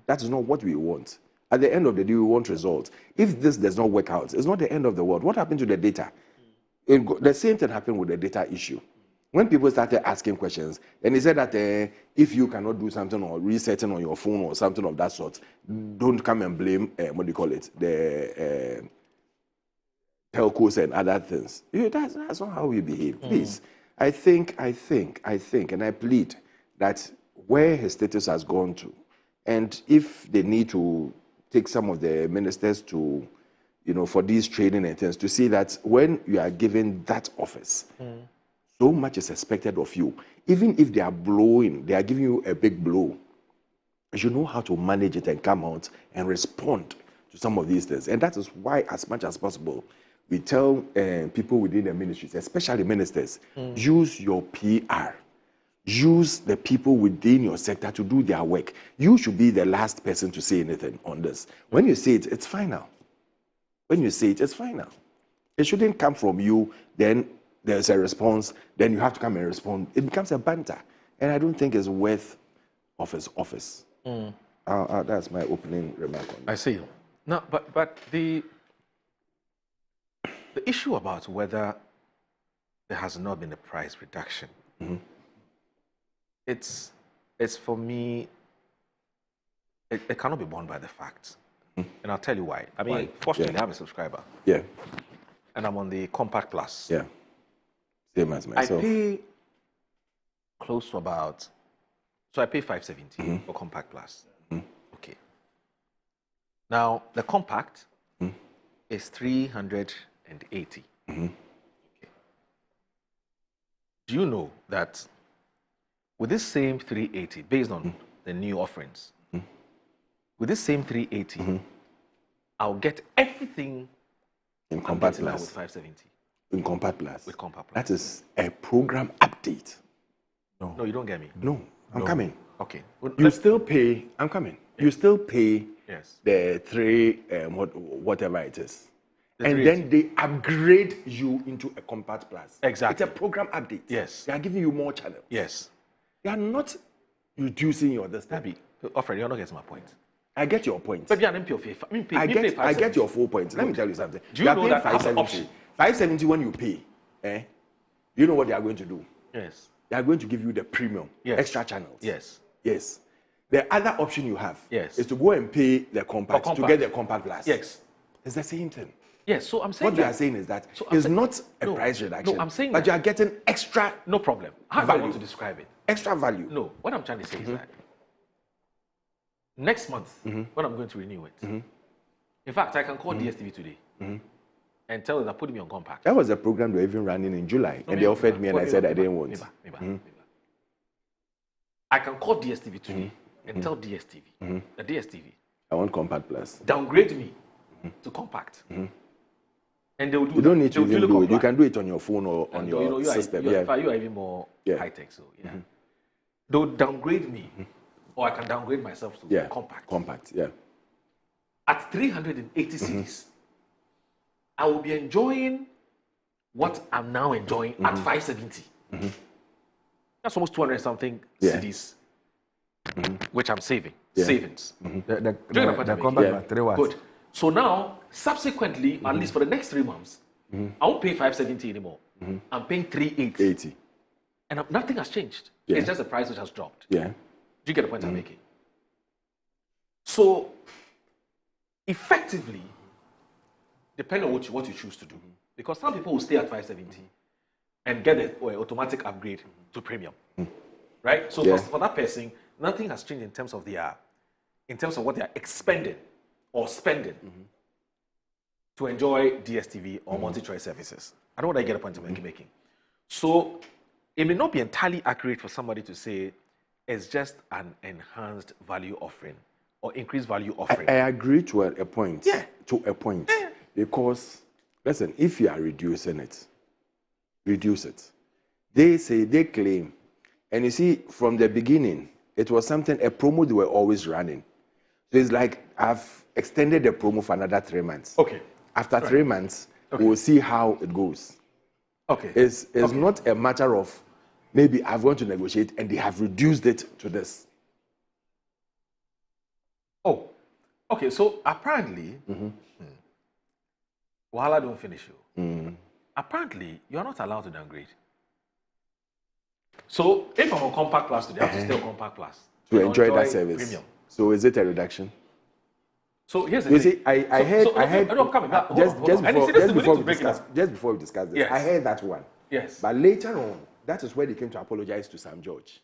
S2: That is not what we want. At the end of the day, we want results. If this does not work out, it's not the end of the world. What happened to the data? The same thing happened with the data issue. When people started asking questions, and they said that if you cannot do something or resetting on your phone or something of that sort, don't come and blame, what do you call it, the telcos and other things. That's not how we behave. Please, I think, and I plead that where his status has gone to, and if they need to take some of the ministers to, for these training and things, to see that when you are given that office, so much is expected of you. Even if they are giving you a big blow, you know how to manage it and come out and respond to some of these things. And that is why, as much as possible, we tell people within the ministries, especially ministers, use your PR. Use the people within your sector to do their work. You should be the last person to say anything on this. When you say it, it's final. When you say it, it's final. It shouldn't come from you, then there's a response, then you have to come and respond. It becomes a banter. And I don't think it's worth of his office. That's my opening remark on that.
S3: I see. No, but the issue about whether there has not been a price reduction, it's for me, it cannot be borne by the facts. And I'll tell you why. I mean, fortunately, I'm a subscriber.
S2: Yeah.
S3: And I'm on the Compact Plus.
S2: Yeah. Same as myself.
S3: I pay close to about, so I pay $570 for Compact Plus. Okay. Now, the Compact is $380. Okay. Do you know that with this same 380, based on the new offerings, with this same 380, I'll get everything
S2: in Compact
S3: Plus
S2: Plus
S3: with 570.
S2: In Compact Plus.
S3: With Compact Plus.
S2: That is a program update.
S3: No, you don't get me.
S2: No, I'm coming.
S3: Okay.
S2: You still pay. I'm coming. You still pay.
S3: Yes.
S2: The whatever it is. And
S3: 380.
S2: then they upgrade you into a Compact Plus.
S3: Exactly.
S2: It's a program update.
S3: Yes.
S2: They are giving you more channels.
S3: Yes.
S2: They are not reducing your
S3: Maybe. Alfred, you're not getting my point.
S2: I get your point.
S3: But I
S2: get your full point. Let me tell you something.
S3: Do you know that I have an
S2: 570.
S3: option?
S2: 570 when you pay, you know what they are going to do?
S3: Yes.
S2: They are going to give you the premium, extra channels.
S3: Yes.
S2: Yes. The other option you have
S3: is
S2: to go and pay the Compact to get the Compact Plus.
S3: Yes.
S2: It's the same thing.
S3: Yes, so I'm saying
S2: what they are saying is that it's not a price reduction.
S3: No, I'm saying
S2: but you are getting extra.
S3: No problem. How do I want to describe it?
S2: Extra value.
S3: No, what I'm trying to say is that next month, when I'm going to renew it, in fact, I can call DSTV today and tell them that put me on Compact.
S2: That was a program they were even running in July, and they offered me, and I said I didn't want.
S3: I can call DSTV today and tell DSTV, the DSTV,
S2: I want Compact Plus.
S3: Downgrade me to Compact. And they will do.
S2: You don't need to even do it.
S3: Comply.
S2: You can do it on your phone or on your system.
S3: You are even more high tech. So they'll downgrade me, or I can downgrade myself to Compact.
S2: Compact, yeah.
S3: At 380 cedis, I will be enjoying what I'm now enjoying at 570. That's almost 200 something cedis, which I'm saving. Savings.
S1: The Compact 3 watts.
S3: Good. So now, subsequently, at least for the next 3 months, I won't pay 570 anymore. I'm paying 380. And nothing has changed. It's just the price which has dropped.
S2: Yeah.
S3: Do you get the point I'm making? So, effectively, depending on what you choose to do, because some people will stay at 570 and get an automatic upgrade to premium, right? So for that person, nothing has changed in terms of what they are expending or spending to enjoy DSTV or multi-choice services. I don't want to get a point I'm making. So it may not be entirely accurate for somebody to say it's just an enhanced value offering or increased value offering.
S2: I agree to a point. Yeah. To a point. Yeah. Because, listen, if you are reducing it, reduce it. They claim, and you see, from the beginning, it was a promo they were always running. So it's like, I've extended the promo for another 3 months.
S3: Okay.
S2: After 3 months, we'll see how it goes.
S3: Okay.
S2: It's not a matter of maybe I've gone to negotiate and they have reduced it to this.
S3: Oh, okay. So apparently, Wahala don't finish you. Apparently, you are not allowed to downgrade. So if I'm on Compact Plus today, I have to stay on Compact Plus
S2: to enjoy that service.
S3: Premium.
S2: So is it a reduction?
S3: So here's the
S2: you
S3: thing.
S2: See, I heard.
S3: I'm coming.
S2: Just before we discuss this,
S3: yes.
S2: I heard that one.
S3: Yes.
S2: But later on, that is where they came to apologize to Sam George.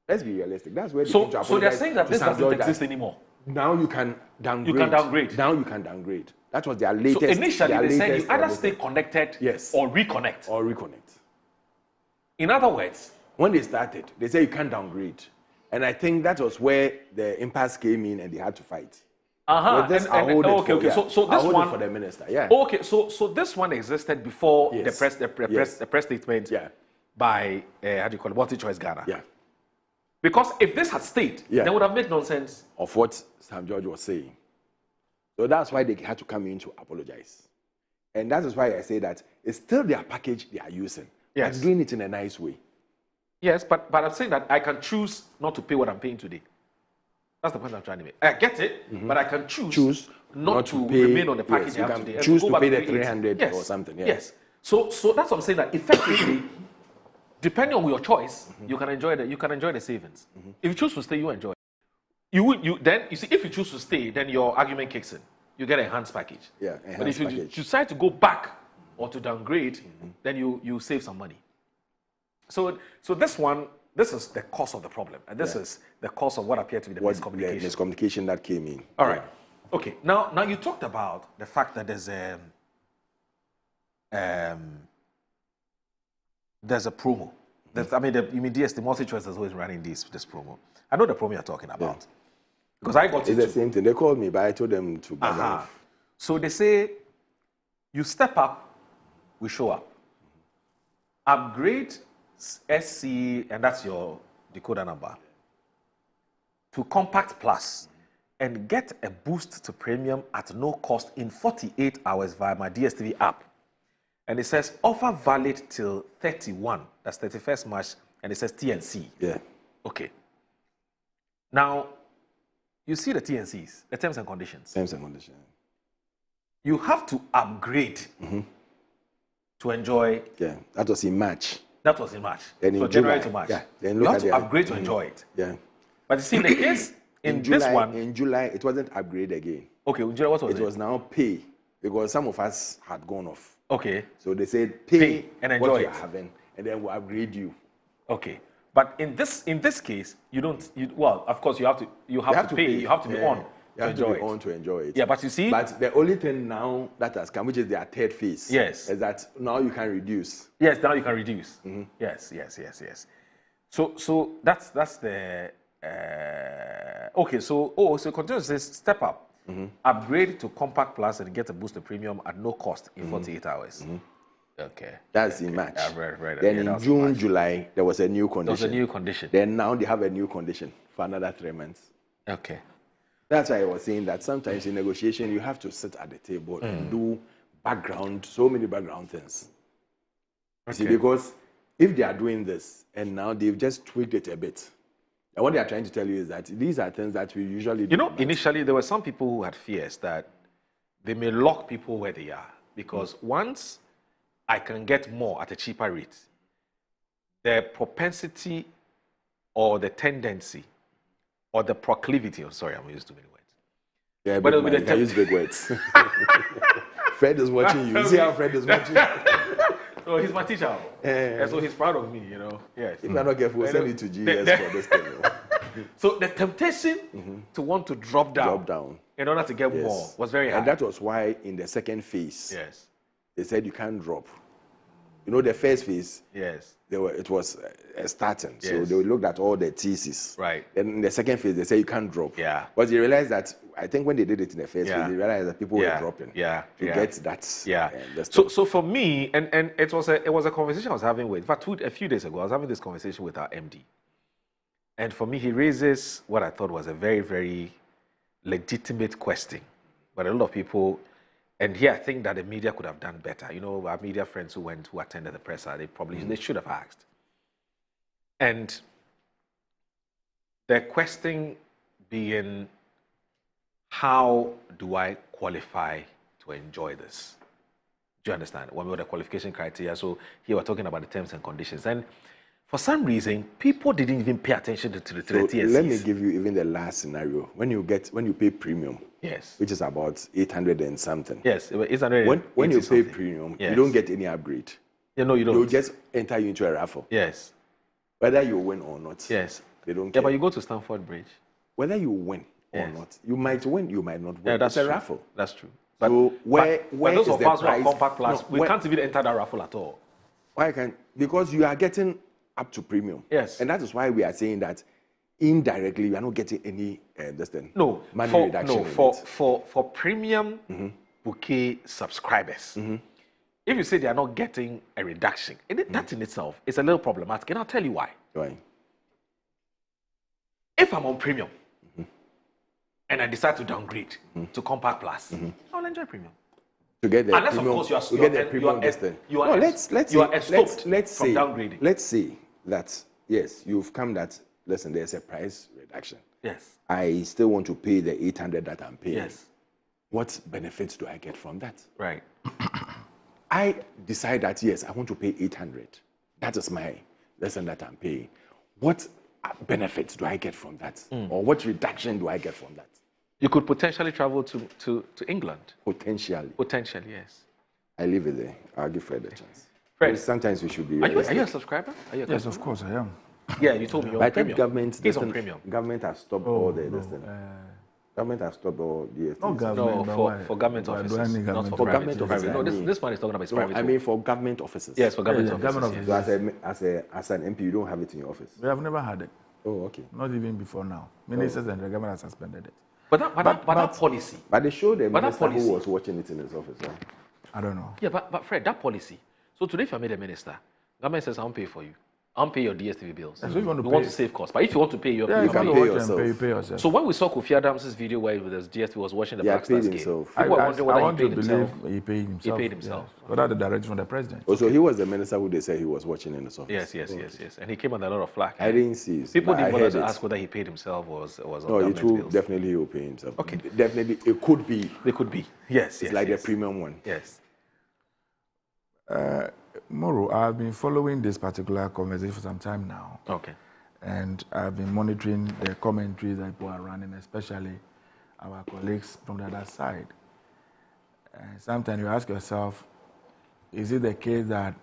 S2: Let's be realistic. That's where they came to apologize.
S3: So they're saying that this doesn't exist anymore.
S2: Now you can downgrade.
S3: You can downgrade.
S2: Now you can downgrade. That was their latest.
S3: So initially they said you either stay connected or reconnect.
S2: Or reconnect.
S3: In other words,
S2: when they started, they said you can't downgrade. And I think that was where the impasse came in and they had to fight.
S3: Okay. So this one
S2: for the minister. Yeah.
S3: Okay. So this one existed before the press statement by how do you call it? Multi-Choice Ghana.
S2: Yeah.
S3: Because if this had stayed, they would have made nonsense
S2: of what Sam George was saying. So that's why they had to come in to apologize. And that is why I say that it's still their package they are using. But doing it in a nice way.
S3: Yes, but I'm saying that I can choose not to pay what I'm paying today. That's the point I'm trying to make. I get it, but I can choose not to pay, remain on the package I have today.
S2: Choose to pay the 300 or something.
S3: Yes. So that's what I'm saying, that effectively, depending on your choice, you can enjoy the savings. If you choose to stay, you enjoy it. You see, if you choose to stay, then your argument kicks in. You get a enhanced package.
S2: Yeah,
S3: but if you decide to go back or to downgrade, then you save some money. So this is the cause of the problem, and this is the cause of what appeared to be the miscommunication.
S2: The miscommunication that came in.
S3: All right. Okay. Now you talked about the fact that there's a promo. You mean DSTV Multi-Choice is always running this promo. I know the promo you're talking about. Yeah. Because I got
S2: it's the same thing. They called me, but I told them to back off.
S3: So they say, you step up, we show up. Upgrade SC, and that's your decoder number, to Compact Plus and get a boost to premium at no cost in 48 hours via my DSTV app. And it says offer valid till 31, that's 31st March, and it says TNC.
S2: Yeah.
S3: Okay. Now, you see the TNCs, the terms and conditions.
S2: Terms and conditions.
S3: You have to upgrade to enjoy.
S2: Yeah, that was in March.
S3: That was in March.
S2: Then in
S3: so January to March.
S2: Yeah. Then
S3: you have to upgrade to enjoy it.
S2: Yeah.
S3: But you see, the case in
S2: July,
S3: this one.
S2: In July, it wasn't upgrade again.
S3: Okay, in July, what was it?
S2: It was now pay, because some of us had gone off.
S3: Okay.
S2: So they said pay
S3: and enjoy
S2: what
S3: it.
S2: You're having, and then we'll upgrade you.
S3: Okay. But in this case, you don't. Well, of course, you have to pay. You have to be on.
S2: You have to be on to enjoy it.
S3: Yeah, but you see.
S2: But the only thing now that has come, which is their third phase,
S3: yes,
S2: is that now you can reduce.
S3: Yes, now you can reduce. Yes. So that's the. Okay. So continue to say step up, upgrade to Compact Plus and get a booster premium at no cost in 48 hours. Okay.
S2: That's in March.
S3: Right.
S2: Then in June, July, there was a new condition.
S3: There was a new condition.
S2: Then now they have a new condition for another 3 months.
S3: Okay.
S2: That's why I was saying that sometimes in negotiation, you have to sit at the table and do so many background things. Okay. See, because if they are doing this and now they've just tweaked it a bit, and what they are trying to tell you is that these are things that we usually do.
S3: Initially, there were some people who had fears that they may lock people where they are, because once I can get more at a cheaper rate, the propensity or the tendency or the proclivity, I'm using too many words.
S2: Yeah, but I use big words. Fred is watching you. You see how Fred is watching you?
S3: Oh, he's my teacher. And so he's proud of me, Yes.
S2: If you're not careful, we'll send you to GS for this thing.
S3: So the temptation to want to drop down in order to get more was very high.
S2: And that was why in the second phase, they said you can't drop. The first phase, it was starting. So they looked at all the theses.
S3: Right.
S2: And in the second phase, they said you can't drop.
S3: Yeah.
S2: But they realized that, I think when they did it in the first phase, they realized that people were dropping.
S3: Yeah.
S2: To get that.
S3: Yeah. So for me, and it was a conversation I was having with, in fact, a few days ago, I was having this conversation with our MD. And for me, he raises what I thought was a very, very legitimate question. But a lot of people, and here I think that the media could have done better. Our media friends who attended the presser, they should have asked. And the question being, how do I qualify to enjoy this? Do you understand? When we were the qualification criteria, so here we're talking about the terms and conditions. And for some reason, people didn't even pay attention to the TSCs.
S2: Let me give you even the last scenario. When you pay premium,
S3: yes,
S2: which is about 800 and something.
S3: Yes, 800.
S2: When you pay premium, yes, you don't get any upgrade.
S3: Yeah, no, you don't.
S2: They'll just enter you into a raffle.
S3: Yes.
S2: Whether you win or not.
S3: Yes.
S2: They don't
S3: care.
S2: Yeah,
S3: but you go to Stamford Bridge.
S2: Whether you win or not, you might win, you might not win.
S3: Yeah, that's
S2: it's a
S3: true.
S2: raffle.
S3: That's true. But,
S2: so where
S3: those
S2: is
S3: of
S2: the
S3: us who
S2: price?
S3: are Compact Plus,
S2: No,
S3: we can't even enter that raffle at all.
S2: Why can't? Because you are getting up to premium.
S3: Yes.
S2: And that is why we are saying that indirectly you are not getting any money reduction.
S3: No, for premium bouquet subscribers. If you say they are not getting a reduction, that in itself is a little problematic. And I'll tell you why.
S2: Why?
S3: If I'm on premium and I decide to downgrade to Compact Plus, I'll enjoy premium.
S2: To get the
S3: unless
S2: premium,
S3: of course
S2: let's say
S3: downgrading.
S2: Let's say that yes, you've come that listen, there's a price reduction.
S3: Yes.
S2: I still want to pay the 800 that I'm paying.
S3: Yes.
S2: What benefits do I get from that?
S3: Right.
S2: I decide that yes, I want to pay 800. That is my lesson that I'm paying. What benefits do I get from that? Or what reduction do I get from that?
S3: You could potentially travel to England.
S2: Potentially.
S3: Potentially, yes.
S2: I leave it there. I'll give Fred a chance.
S3: Fred,
S2: sometimes we should be
S3: are you a subscriber?
S1: Yes, of course I am.
S3: Yeah, you told me you're on premium.
S2: He's
S3: on premium.
S2: Government has stopped all the government has stopped all DSTV.
S1: No, government,
S3: for government offices, not for private. No, this one is talking about his private.
S2: I mean for government offices.
S3: Yes, for government offices.
S2: So as an MP, you don't have it in your office.
S1: We have never had it.
S2: Oh, okay.
S1: Not even before now. Ministers and the government has suspended it.
S3: But that policy.
S2: But they showed the minister who was watching it in his office. Right?
S1: I don't know.
S3: Yeah, but Fred, that policy. So today, if I made a minister, government says I won't pay for you. I'll pay your DSTV bills.
S1: So if you want
S3: to save costs. But if you want to pay, you
S2: can pay yourself.
S1: Pay yourself.
S3: So when we saw Kofi Adams' video where the DSTV was watching the Black Stars game, people
S1: were
S3: wondering whether he paid himself.
S1: He paid himself.
S3: He paid himself.
S1: Yeah. But that's the direction from the president.
S2: Oh, so he was the minister who they said he was watching in his office.
S3: Yes. And he came under a lot of flack.
S2: I didn't see it.
S3: People didn't bother to ask whether he paid himself or was on government bills.
S2: Definitely he will pay himself.
S3: Okay.
S2: Definitely, it could be.
S3: They could be. Yes.
S2: It's like the premium one.
S3: Yes.
S1: Moro, I've been following this particular conversation for some time now.
S3: Okay.
S1: And I've been monitoring the commentaries that people are running, especially our colleagues from the other side. And sometimes you ask yourself, is it the case that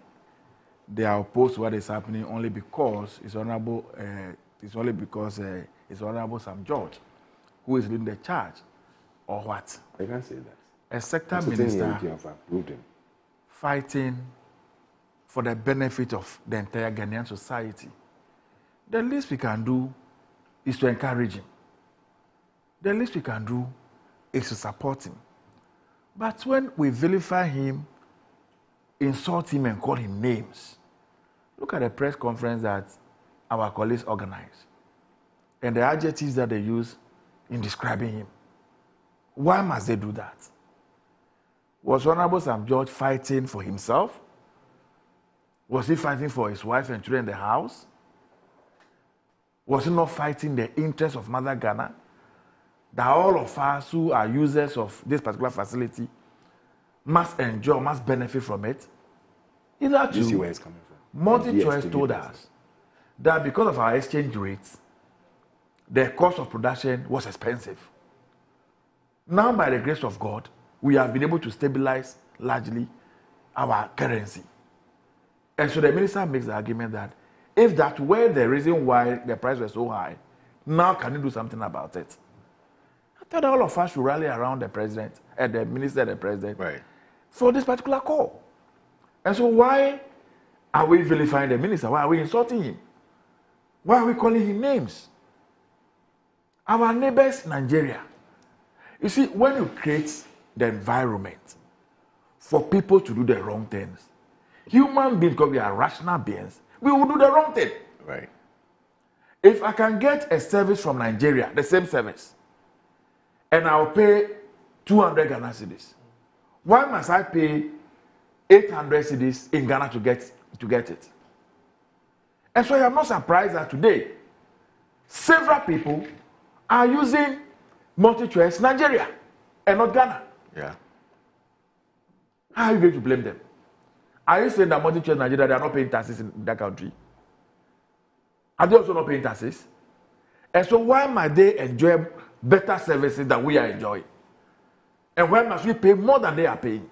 S1: they are opposed to what is happening only because it's Honorable Sam George who is leading the charge, or what?
S2: I can't say that.
S1: A sector minister fighting for the benefit of the entire Ghanaian society. The least we can do is to encourage him. The least we can do is to support him. But when we vilify him, insult him and call him names, look at the press conference that our colleagues organize and the adjectives that they use in describing him. Why must they do that? Was Honorable Sam George fighting for himself? Was he fighting for his wife and children in the house? Was he not fighting the interests of Mother Ghana? That all of us who are users of this particular facility must enjoy, must benefit from it? Either
S2: you see where it's coming from.
S1: MultiChoice told us that because of our exchange rates, the cost of production was expensive. Now, by the grace of God, we have been able to stabilize largely our currency. And so the minister makes the argument that if that were the reason why the price was so high, now can you do something about it? I thought all of us should rally around the president and the minister and the president for this particular call. And so why are we vilifying the minister? Why are we insulting him? Why are we calling him names? Our neighbors, Nigeria. You see, when you create the environment for people to do the wrong things, human beings, because we are rational beings, we will do the wrong thing.
S3: Right.
S1: If I can get a service from Nigeria, the same service, and I'll pay 200 Ghana cedis, why must I pay 800 cedis in Ghana to get it? And so I'm not surprised that today, several people are using multi-choice Nigeria and not Ghana.
S3: Yeah.
S1: How are you going to blame them? Are you saying that multi-choice Nigeria, they are not paying taxes in that country? Are they also not paying taxes? And so why might they enjoy better services than we are enjoying? And why must we pay more than they are paying?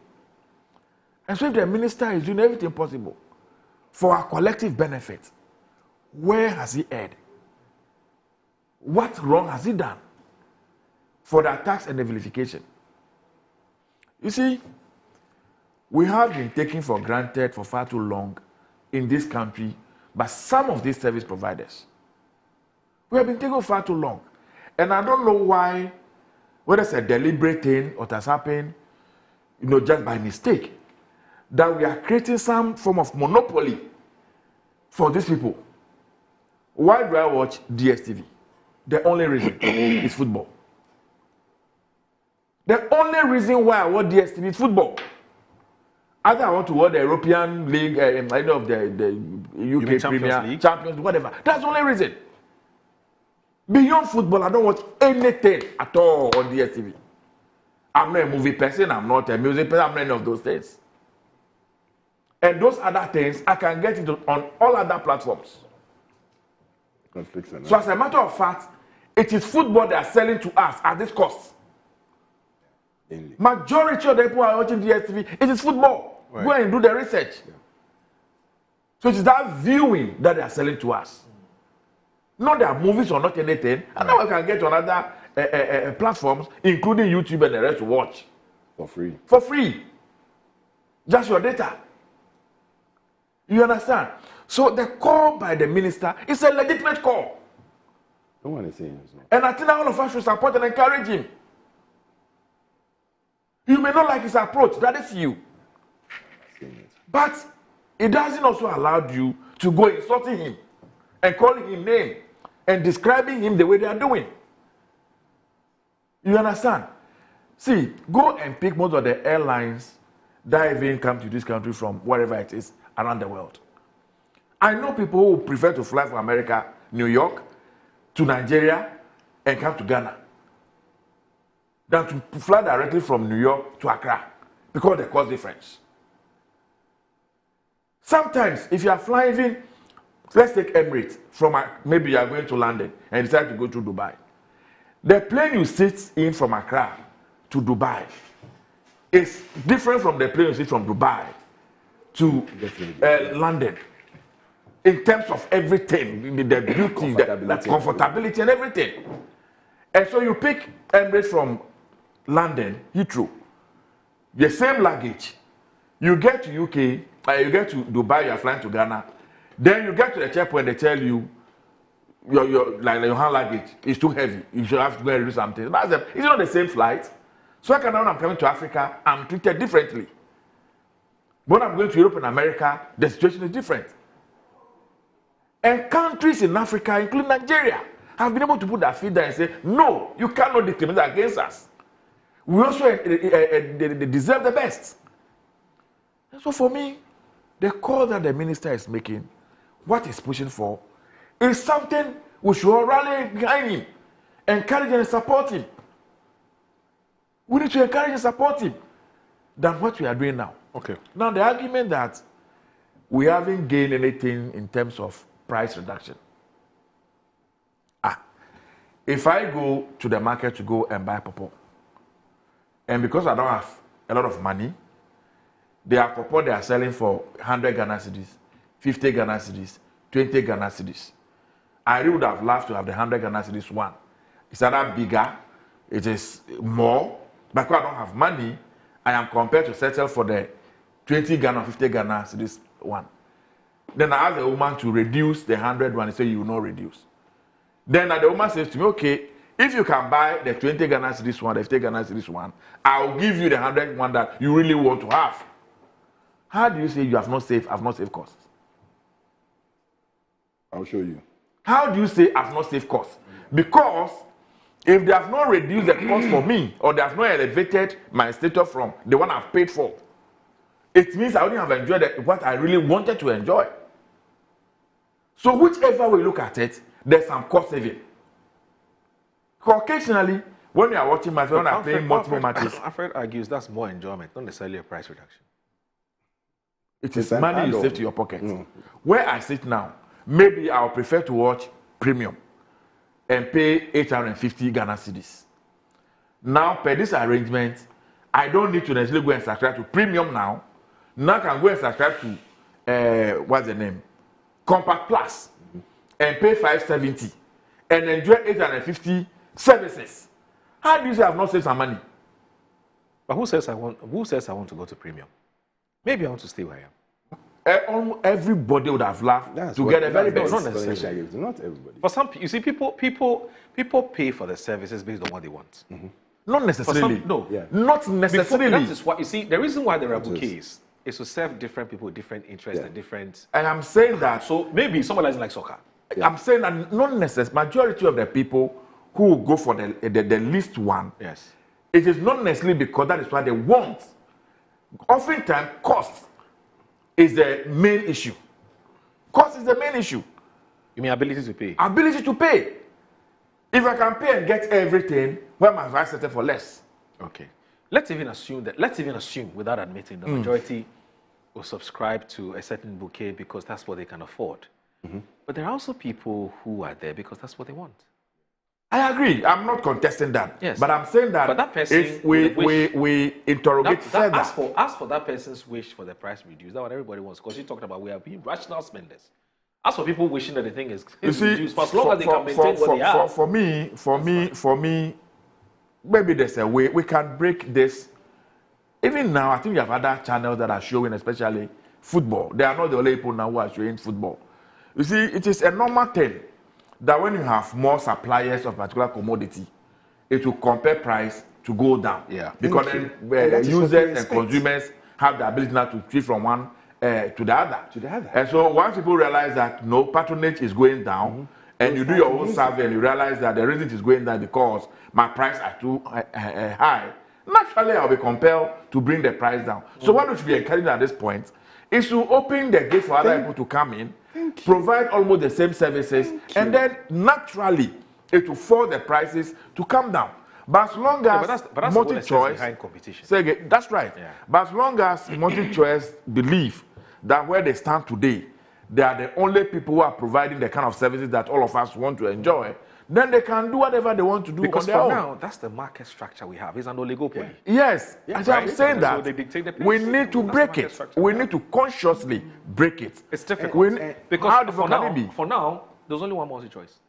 S1: And so if the minister is doing everything possible for our collective benefit, where has he erred? What wrong has he done for the tax and the vilification? You see, we have been taken for granted for far too long in this country by some of these service providers. We have been taken far too long. And I don't know why, whether it's a deliberate thing or it has happened, just by mistake, that we are creating some form of monopoly for these people. Why do I watch DSTV? The only reason is football. The only reason why I watch DSTV is football. Either I want to watch the European League, either of the UK Premier League? Champions, whatever. That's the only reason. Beyond football, I don't watch anything at all on DSTV. I'm not a movie person, I'm not a music person, I'm not any of those things. And those other things, I can get into on all other platforms. So as a matter of fact, it is football they are selling to us at this cost. Majority of the people who are watching DSTV, it is football. Right. Go and do the research. Yeah. So it is that viewing that they are selling to us. Not their movies or not anything. And now I can get on other platforms, including YouTube and the rest to watch.
S2: For free. For free.
S1: Just your data. You understand? So the call by the minister is a legitimate call.
S2: No one is saying it's not.
S1: And I think all of us should support and encourage him. You may not like his approach, that is you. But it doesn't also allow you to go insulting him and calling him name and describing him the way they are doing. You understand? See, go and pick most of the airlines that even come to this country from wherever it is around the world. I know people who prefer to fly from America, New York, to Nigeria and come to Ghana than to fly directly from New York to Accra because the cost difference. Sometimes, if you are flying in, let's take Emirates, from maybe you are going to London and decide to go to Dubai. The plane you sit in from Accra to Dubai is different from the plane you sit from Dubai to London. In terms of everything, the beauty, the comfortability and everything. And so you pick Emirates from London, Heathrow, the same luggage. You get to UK, you get to Dubai, you are flying to Ghana. Then you get to the checkpoint, they tell you your hand luggage is too heavy. You should have to go and do something. It's not the same flight. So when I'm coming to Africa, I'm treated differently. When I'm going to Europe and America, the situation is different. And countries in Africa, including Nigeria, have been able to put their feet down and say, no, you cannot discriminate against us. We also they deserve the best. And so for me, the call that the minister is making, what he's pushing for, is something we should all rally behind him, encourage and support him. We need to encourage and support him than what we are doing now.
S3: Okay.
S1: Now, the argument that we haven't gained anything in terms of price reduction. If I go to the market to go and buy pawpaw, and because I don't have a lot of money, their pawpaw they are selling for 100 Ghana cedis, 50 Ghana cedis, 20 Ghana cedis. I really would have loved to have the 100 Ghana cedis one. It's either bigger, it is more, but because I don't have money, I am compelled to settle for the 20 Ghana, 50 Ghana cedis one. Then I ask the woman to reduce the 100 one. He said, you will not reduce. Then the woman says to me, okay, if you can buy the 20 Ghana cedis one, the 50 Ghana cedis one, I'll give you the 100 one that you really want to have. How do you say you have not saved costs?
S2: I'll show you.
S1: How do you say I've not saved costs? Because if they have not reduced the cost for me, or they have not elevated my status from the one I've paid for, it means I wouldn't have enjoyed what I really wanted to enjoy. So whichever we look at it, there's some cost saving. Occasionally, when you are watching matches, when you are playing multiple matches,
S3: Alfred argues that's more enjoyment, not necessarily a price reduction.
S1: It is money you save to your pocket. Where I sit now, maybe I'll prefer to watch premium and pay 850 Ghana cedis. Now, per this arrangement, I don't need to necessarily go and subscribe to premium now. Now I can go and subscribe to, what's the name? Compact Plus and pay 570 and enjoy 850 services. How do you say I've not saved some money?
S3: But who says I want to go to premium? Maybe I want to stay where I am.
S1: Almost everybody would have laughed to get a very best.
S3: Not necessarily.
S2: Not everybody.
S3: For some, you see, people pay for the services based on what they want.
S1: Not necessarily.
S3: Some, no,
S1: not necessarily.
S3: That is why you see. The reason why there are bouquets is to serve different people with different interests and different.
S1: And I'm saying that.
S3: So maybe someone doesn't like soccer.
S1: I'm saying that not necessarily. Majority of the people who will go for the least one.
S3: Yes.
S1: It is not necessarily because that is what they want. Oftentimes, cost is the main issue. Cost is the main issue.
S3: You mean ability to pay?
S1: Ability to pay. If I can pay and get everything, why must I settle for less?
S3: Okay. Let's even assume without admitting the majority will subscribe to a certain bouquet because that's what they can afford. But there are also people who are there because that's what they want.
S1: I agree. I'm not contesting that.
S3: Yes.
S1: But I'm saying that,
S3: that person
S1: if we interrogate further.
S3: Ask for that person's wish for the price reduced. That's what everybody wants. Because you talked about we are being rational spenders. As for people wishing that the thing is reduced, for as long as they can maintain what they have.
S1: For me, maybe there's a way we can break this. Even now, I think you have other channels that are showing, especially football. They are not the only people now who are showing football. You see, it is a normal thing that when you have more suppliers of particular commodity, it will compare price to go down.
S3: Yeah.
S1: Because then users and consumers have the ability now to switch from one to the other. And so once people realize that no patronage is going down, and you do your own survey and you realize that the reason it is going down because my price are too high, naturally I'll be compelled to bring the price down. So what we should be encouraging at this point is to open the gate for other people to come in, provide almost the same services, and then naturally it will force the prices to come down. But as long as multi-choice, that's right. Yeah. But as long as multi-choice believe that where they stand today, they are the only people who are providing the kind of services that all of us want to enjoy, then they can do whatever they want to do
S3: because
S1: on their own.
S3: Now, that's the market structure we have. It's an oligopoly.
S1: Yes. As I'm saying that,
S3: so they dictate the
S1: we need to break it. We need to consciously break it.
S3: It's difficult. Because how for now, there's only one multi-choice.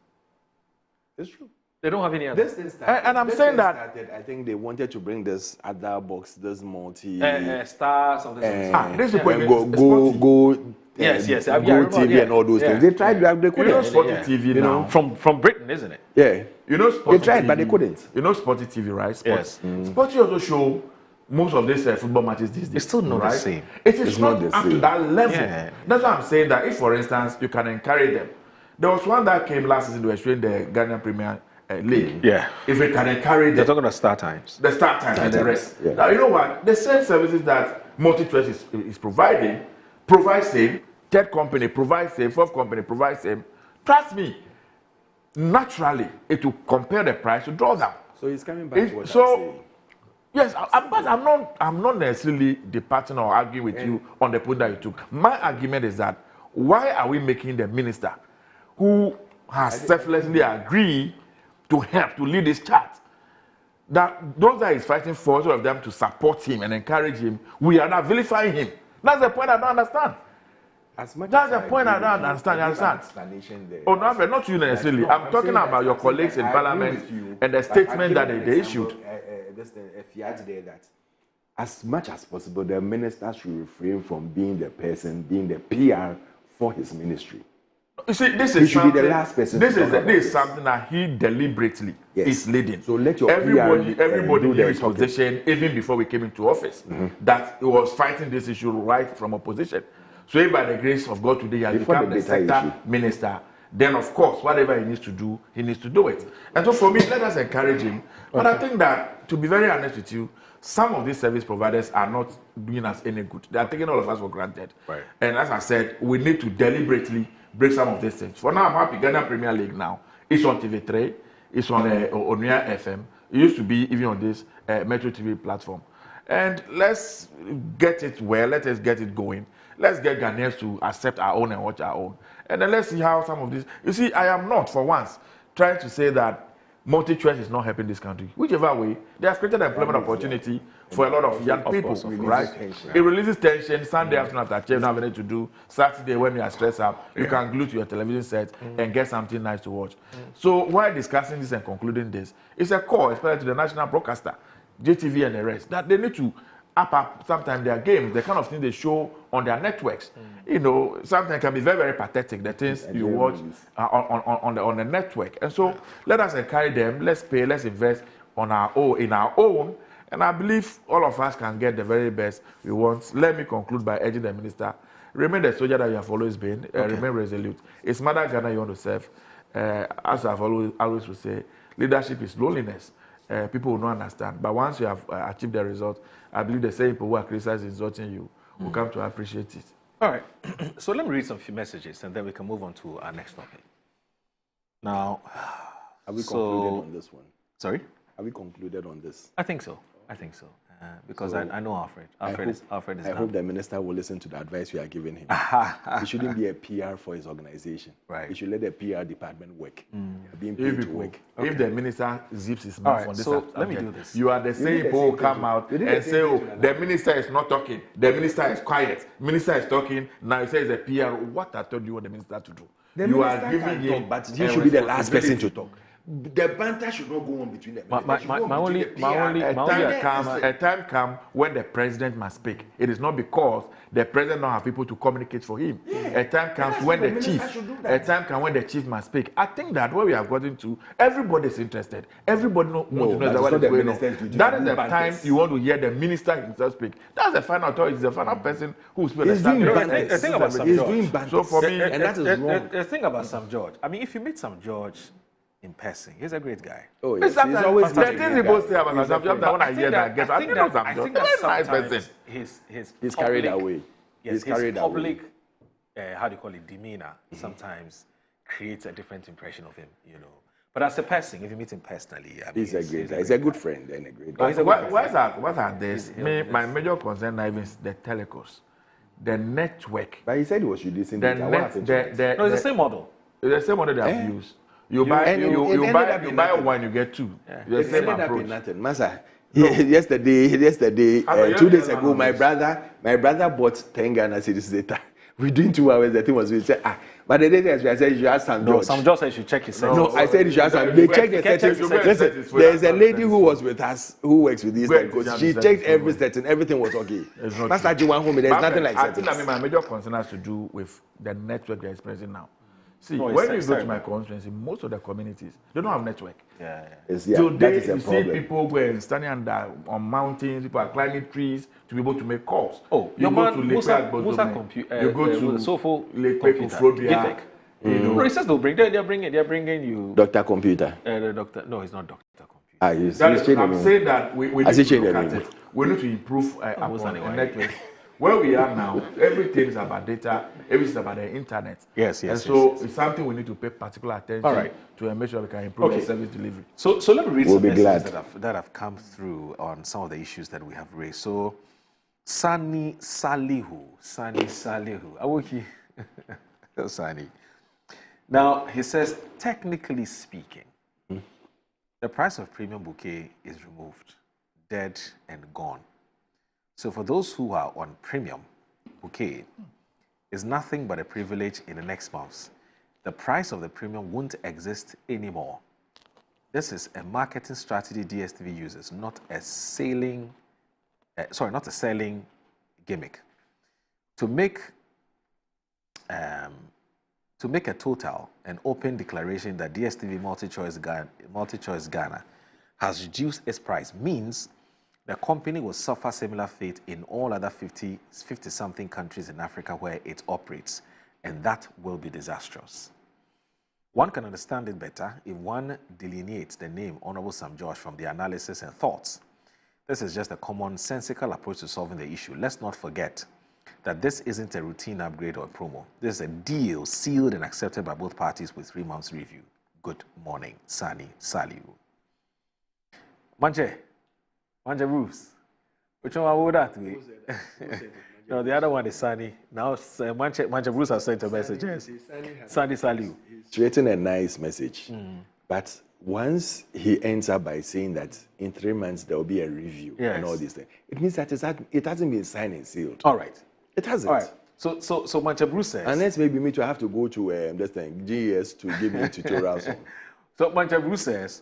S2: It's true.
S3: They don't have any other.
S1: And I'm saying that
S2: I think they wanted to bring this other box, this multi
S3: stars of
S1: this
S2: go.
S3: Yes.
S2: Go TV and all those things. They tried, they couldn't.
S1: You know, Sporty TV now
S3: from Britain, isn't it?
S2: Yeah.
S1: You know, Sporty
S2: they tried,
S1: TV,
S2: but they couldn't.
S1: You know, Sporty TV, right?
S3: Yes.
S1: Sporty also show most of these football matches these days.
S3: It's still not the same.
S1: It is not
S2: the
S1: up
S2: same.
S1: to that level.
S3: Yeah.
S1: That's why I'm saying that if, for instance, you can encourage them. There was one that came last season. They were showing the Ghanaian Premier League.
S3: Yeah.
S1: If we can encourage
S3: They're
S1: them.
S3: talking about Star Times.
S1: The Star Times and the rest.
S2: Yeah.
S1: Now, you know what? The same services that multi-choice is providing, provide same. Third company provides same. Fourth company provides same. Trust me, naturally, it will compare the price to draw down.
S2: So he's coming back to what I'm saying.
S1: Yes, but I'm not necessarily departing or arguing with you on the point that you took. My argument is that why are we making the minister who has selflessly agreed to help to lead this chart, that those that he's fighting for, all of them to support him and encourage him, we are not vilifying him? That's the point I don't understand. That's the point I don't understand. You understand? Oh, no, not you necessarily. I'm talking about your colleagues in Parliament and the statement that they issued.
S2: That as much as possible, the minister should refrain from being the person, being the PR for his ministry.
S1: You see, this
S2: is should be the last person.
S1: This is something that he deliberately is leading.
S2: So let your
S1: everybody knew his position even before we came into office. That he was fighting this issue right from opposition. So if by the grace of God today he has become the sector minister, then of course, whatever he needs to do it. And so for me, let us encourage him. But I think that, to be very honest with you, some of these service providers are not doing us any good. They are taking all of us for granted.
S3: Right.
S1: And as I said, we need to deliberately break some of these things. For now, I'm happy Ghana Premier League now. It's on TV3. It's on Onia FM. It used to be even on this Metro TV platform. And let's get it well. Let us get it going. Let's get Ghanaians to accept our own and watch our own. And then let's see how some of this... You see, I am not, for once, trying to say that multi-choice is not helping this country. Whichever way, they have created employment opportunity for a lot of young people, right? It releases tension. Sunday afternoon after church, not having to do. Saturday, when you are stressed out, you can glue to your television set and get something nice to watch. So while discussing this and concluding this, it's a call, especially to the national broadcaster, DSTV and the rest, that they need to up sometimes their games, the kind of thing they show on their networks. You know, sometimes can be very, very pathetic, the things you watch on the network. And so let us encourage them, let's pay, let's invest on our own, and I believe all of us can get the very best we want. Let me conclude by urging the minister, remain the soldier that you have always been, remain resolute. It's Mother Ghana you want to serve. As I've always would say, leadership is loneliness. People will not understand. But once you have achieved the result, I believe the same people who are criticizing, insulting you will come to appreciate it.
S3: All right. So let me read some few messages and then we can move on to our next topic. Now,
S2: have we concluded on this one?
S3: Sorry?
S2: Have we concluded on this?
S3: I think so. I think so. Because so I know Alfred. Alfred is
S2: I hope the minister will listen to the advice we are giving him. He shouldn't be a PR for his organization.
S3: Right.
S2: He should let the PR department work. Being paid to work.
S1: If the minister zips his mouth on this,
S3: so let me do this.
S1: You are the same people who come out and say, "Oh, the minister is not talking. The minister is quiet. Minister is talking." Now he says a PR. What I told you, what the minister to do?
S2: You are giving him, but he should be the last person to talk. The banter should not go on between them.
S1: A time comes when the president must speak. It is not because the president don't have people to communicate for him. A time comes when the chief must speak. I think that where we have gotten to, everybody is interested. Everybody wants to know what is going on. That is the time you want to hear the minister himself speak. That's the final authority. The final person who speaks.
S3: The thing about Sam George.
S1: So for me,
S3: and that is wrong. The thing about Sam George. I mean, if you meet Sam George in person, he's a great guy.
S2: Oh, yes. He's always
S1: the things people say about Sam George. When I hear that, I think that
S3: sometimes
S2: he's carried away.
S3: Yes, his public, how do you call it, demeanor sometimes creates a different impression of him, you know. But as a person, if you meet him personally, I mean,
S2: he's a great guy. He's a good friend and a great guy.
S1: What are this? My major concern now is the telecoms, the network.
S2: But he said he was reducing the
S3: it's the same model.
S1: It's the same model they have used. You buy one, you get two. The same approach.
S2: Nothing. Masa, yesterday, 2 days ago, my brother bought 10 Ghana cedis data. Within 2 hours, the thing was we said, but the data I said you should ask Sam George.
S3: No, Sam George said you should check his settings.
S2: No, I said you should ask Sam. They checked the settings. Listen, there's a lady who was with us who works with these telcos. She checked every setting. Everything was okay. Master G1 home, there's nothing like settings.
S1: I think my major concern has to do with the network they're experiencing now. See, when you go to my constituency, most of the communities, they don't have network. Today, you see people who are standing on mountains, people are climbing trees to be able to make calls.
S3: Oh,
S1: you go to Lake you go to
S3: Sofo
S1: Lake Frobia.
S3: No, he says they're bringing you.
S2: Dr. Computer.
S3: The doctor. No, he's not Dr. Computer.
S1: I'm saying that we need to look at it. We need to improve our network. Where we are now, everything is about data, everything is about the internet.
S3: Yes.
S1: And so it's something we need to pay particular attention to make sure we can improve the service delivery.
S3: So let me read some messages that have come through on some of the issues that we have raised. So Sani Salihu. Awoki. Sani. Now, he says, technically speaking, the price of premium bouquet is removed, dead and gone. So for those who are on premium bouquet, it's nothing but a privilege in the next months. The price of the premium won't exist anymore. This is a marketing strategy DSTV uses, not a selling gimmick. To make a total and open declaration that DSTV Multi-Choice Ghana has reduced its price means the company will suffer similar fate in all other 50-something countries in Africa where it operates, and that will be disastrous. One can understand it better if one delineates the name Honorable Sam George from the analysis and thoughts. This is just a commonsensical approach to solving the issue. Let's not forget that this isn't a routine upgrade or a promo. This is a deal sealed and accepted by both parties with 3 months review. Good morning, Sani Saliu. Manche Bruce. Which one would that be? No, the other one is Sani. Now, Manche Bruce has sent a message. Yes. Sani Saliu.
S2: He's written a nice message. But once he ends up by saying that in 3 months there will be a review and all these things, it means that it hasn't been signed and sealed.
S3: All right.
S2: It hasn't.
S3: All right. So Manche Bruce says.
S2: Unless maybe me to have to go to this thing, GES to give me tutorials on.
S3: So Manche Bruce says,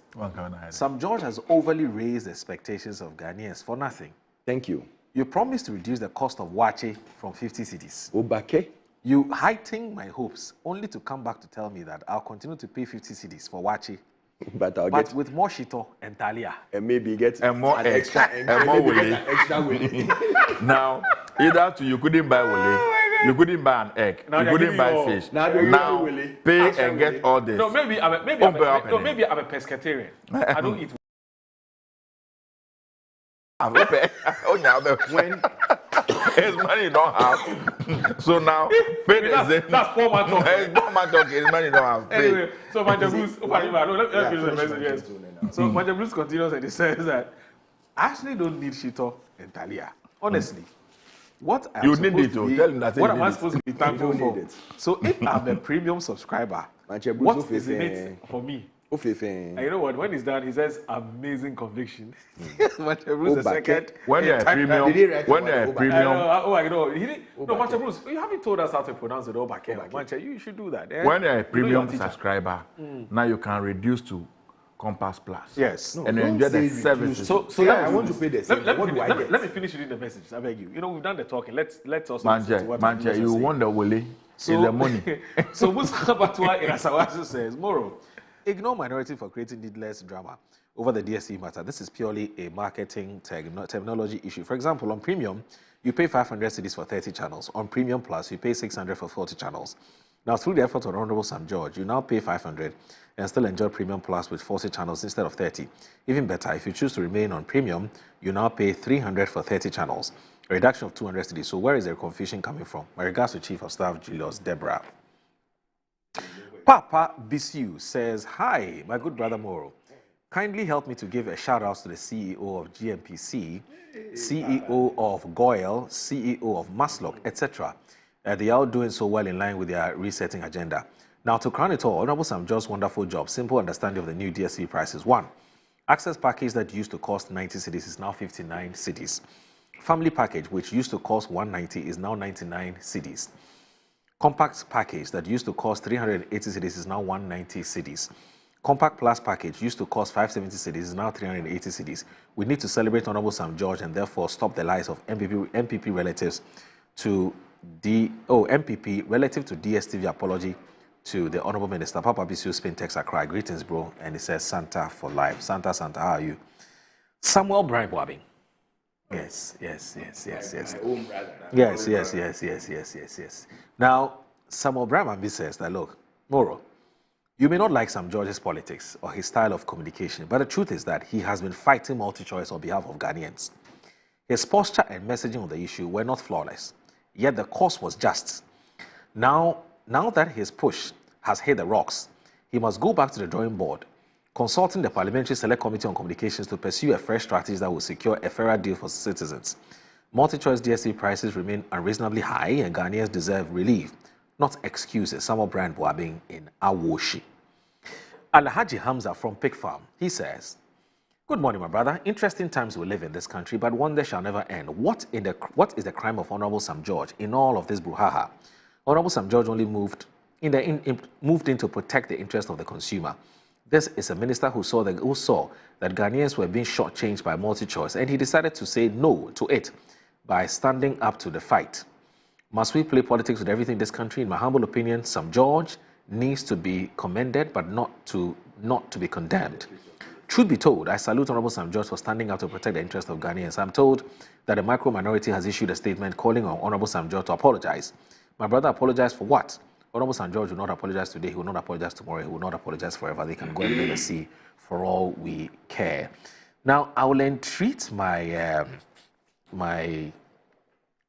S3: Sam George has overly raised expectations of Ghanaians for nothing.
S2: Thank you.
S3: You promised to reduce the cost of wache from 50 cedis.
S2: Obake?
S3: You heightened my hopes only to come back to tell me that I'll continue to pay 50 cedis for wache.
S2: But
S3: with more shito and talia.
S2: And maybe get
S1: more extra. And more willy. Now, either you couldn't buy willy, you couldn't buy an egg, you couldn't buy fish. Now pay and get all this.
S3: No, maybe I'm a pescatarian. I don't eat.
S1: When his money don't have, so now pay the same.
S3: That's poor man talk.
S1: Poor man talk. His money don't have.
S3: Anyway, so Manche Bruce, let me finish the message. Yes. So Manche Bruce continues and he says that I actually don't need shito and talia. Honestly, what am I supposed to be thankful for? So if I'm a premium subscriber, what is in it for me? And you know what? When he's done, he says amazing conviction. Manche Bruce the second.
S1: When you're a premium,
S3: no, Manche Bruce, you haven't told us how to pronounce it. Manche, you should do that.
S1: When you're a premium subscriber, now you can reduce to Compass Plus.
S3: Yes.
S1: And enjoy the services.
S3: So I want to pay the same. Let me finish reading the message. I beg you. You know, we've done the talking. Let's also.
S1: Manche, you want the willy? So the money.
S3: So Musa Batwa in Asawasu says, Moro, ignore minority for creating needless drama over the DSTV matter. This is purely a marketing terminology issue. For example, on Premium, you pay 500 cedis for 30 channels. On Premium Plus, you pay 600 for 40 channels. Now, through the effort of Honorable Sam George, you now pay 500 and still enjoy Premium Plus with 40 channels instead of 30. Even better, if you choose to remain on Premium, you now pay 300 for 30 channels, a reduction of 200 cedis. So where is the confusion coming from? My regards to Chief of Staff Julius Deborah. Papa Bisu says, hi, my good brother Moro. Kindly help me to give a shout out to the CEO of GMPC, CEO of Goyle, CEO of Maslock, etc. They are doing so well in line with their resetting agenda. Now, to crown it all, Honorable Sam George's wonderful job, simple understanding of the new DSTV prices. 1. Access package that used to cost 90 cedis is now 59 cedis. Family package, which used to cost 190, is now 99 cedis. Compact package that used to cost 380 cedis is now 190 cedis. Compact Plus package used to cost 570 cedis is now 380 cedis. We need to celebrate Honorable Sam George and therefore stop the lies of MPP relatives to MPP relative to DSTV apology to the Honorable Minister. Papa Bisu Spin text Accra. Greetings, bro. And he says, Santa for life. Santa, how are you? Samuel Brian Boabing. Yes. Yes. Now, Samuel Brahman says that, look, Moro, you may not like Sam George's politics or his style of communication, but the truth is that he has been fighting multi-choice on behalf of Ghanaians. His posture and messaging on the issue were not flawless, yet the course was just. Now that his push has hit the rocks, he must go back to the drawing board, consulting the Parliamentary Select Committee on Communications to pursue a fresh strategy that will secure a fairer deal for citizens. Multi-choice DSTV prices remain unreasonably high and Ghanaians deserve relief, not excuses. Samuel Brian Boabing in Awoshi. Alhaji Hamza from Pig Farm, he says, good morning, my brother. Interesting times we live in this country, but one day shall never end. What is the crime of Honorable Sam George in all of this brouhaha? Honorable Sam George only moved in to protect the interest of the consumer. This is a minister who saw that Ghanaians were being shortchanged by multi-choice, and he decided to say no to it by standing up to the fight. Must we play politics with everything in this country? In my humble opinion, Sam George needs to be commended, but not to be condemned. Truth be told, I salute Honorable Sam George for standing up to protect the interest of Ghanaians. I'm told that a micro minority has issued a statement calling on Honorable Sam George to apologize. My brother, apologize for what? Honorable St. George will not apologize today, he will not apologize tomorrow, he will not apologize forever. They can go and build a sea for all we care. Now, I will entreat my my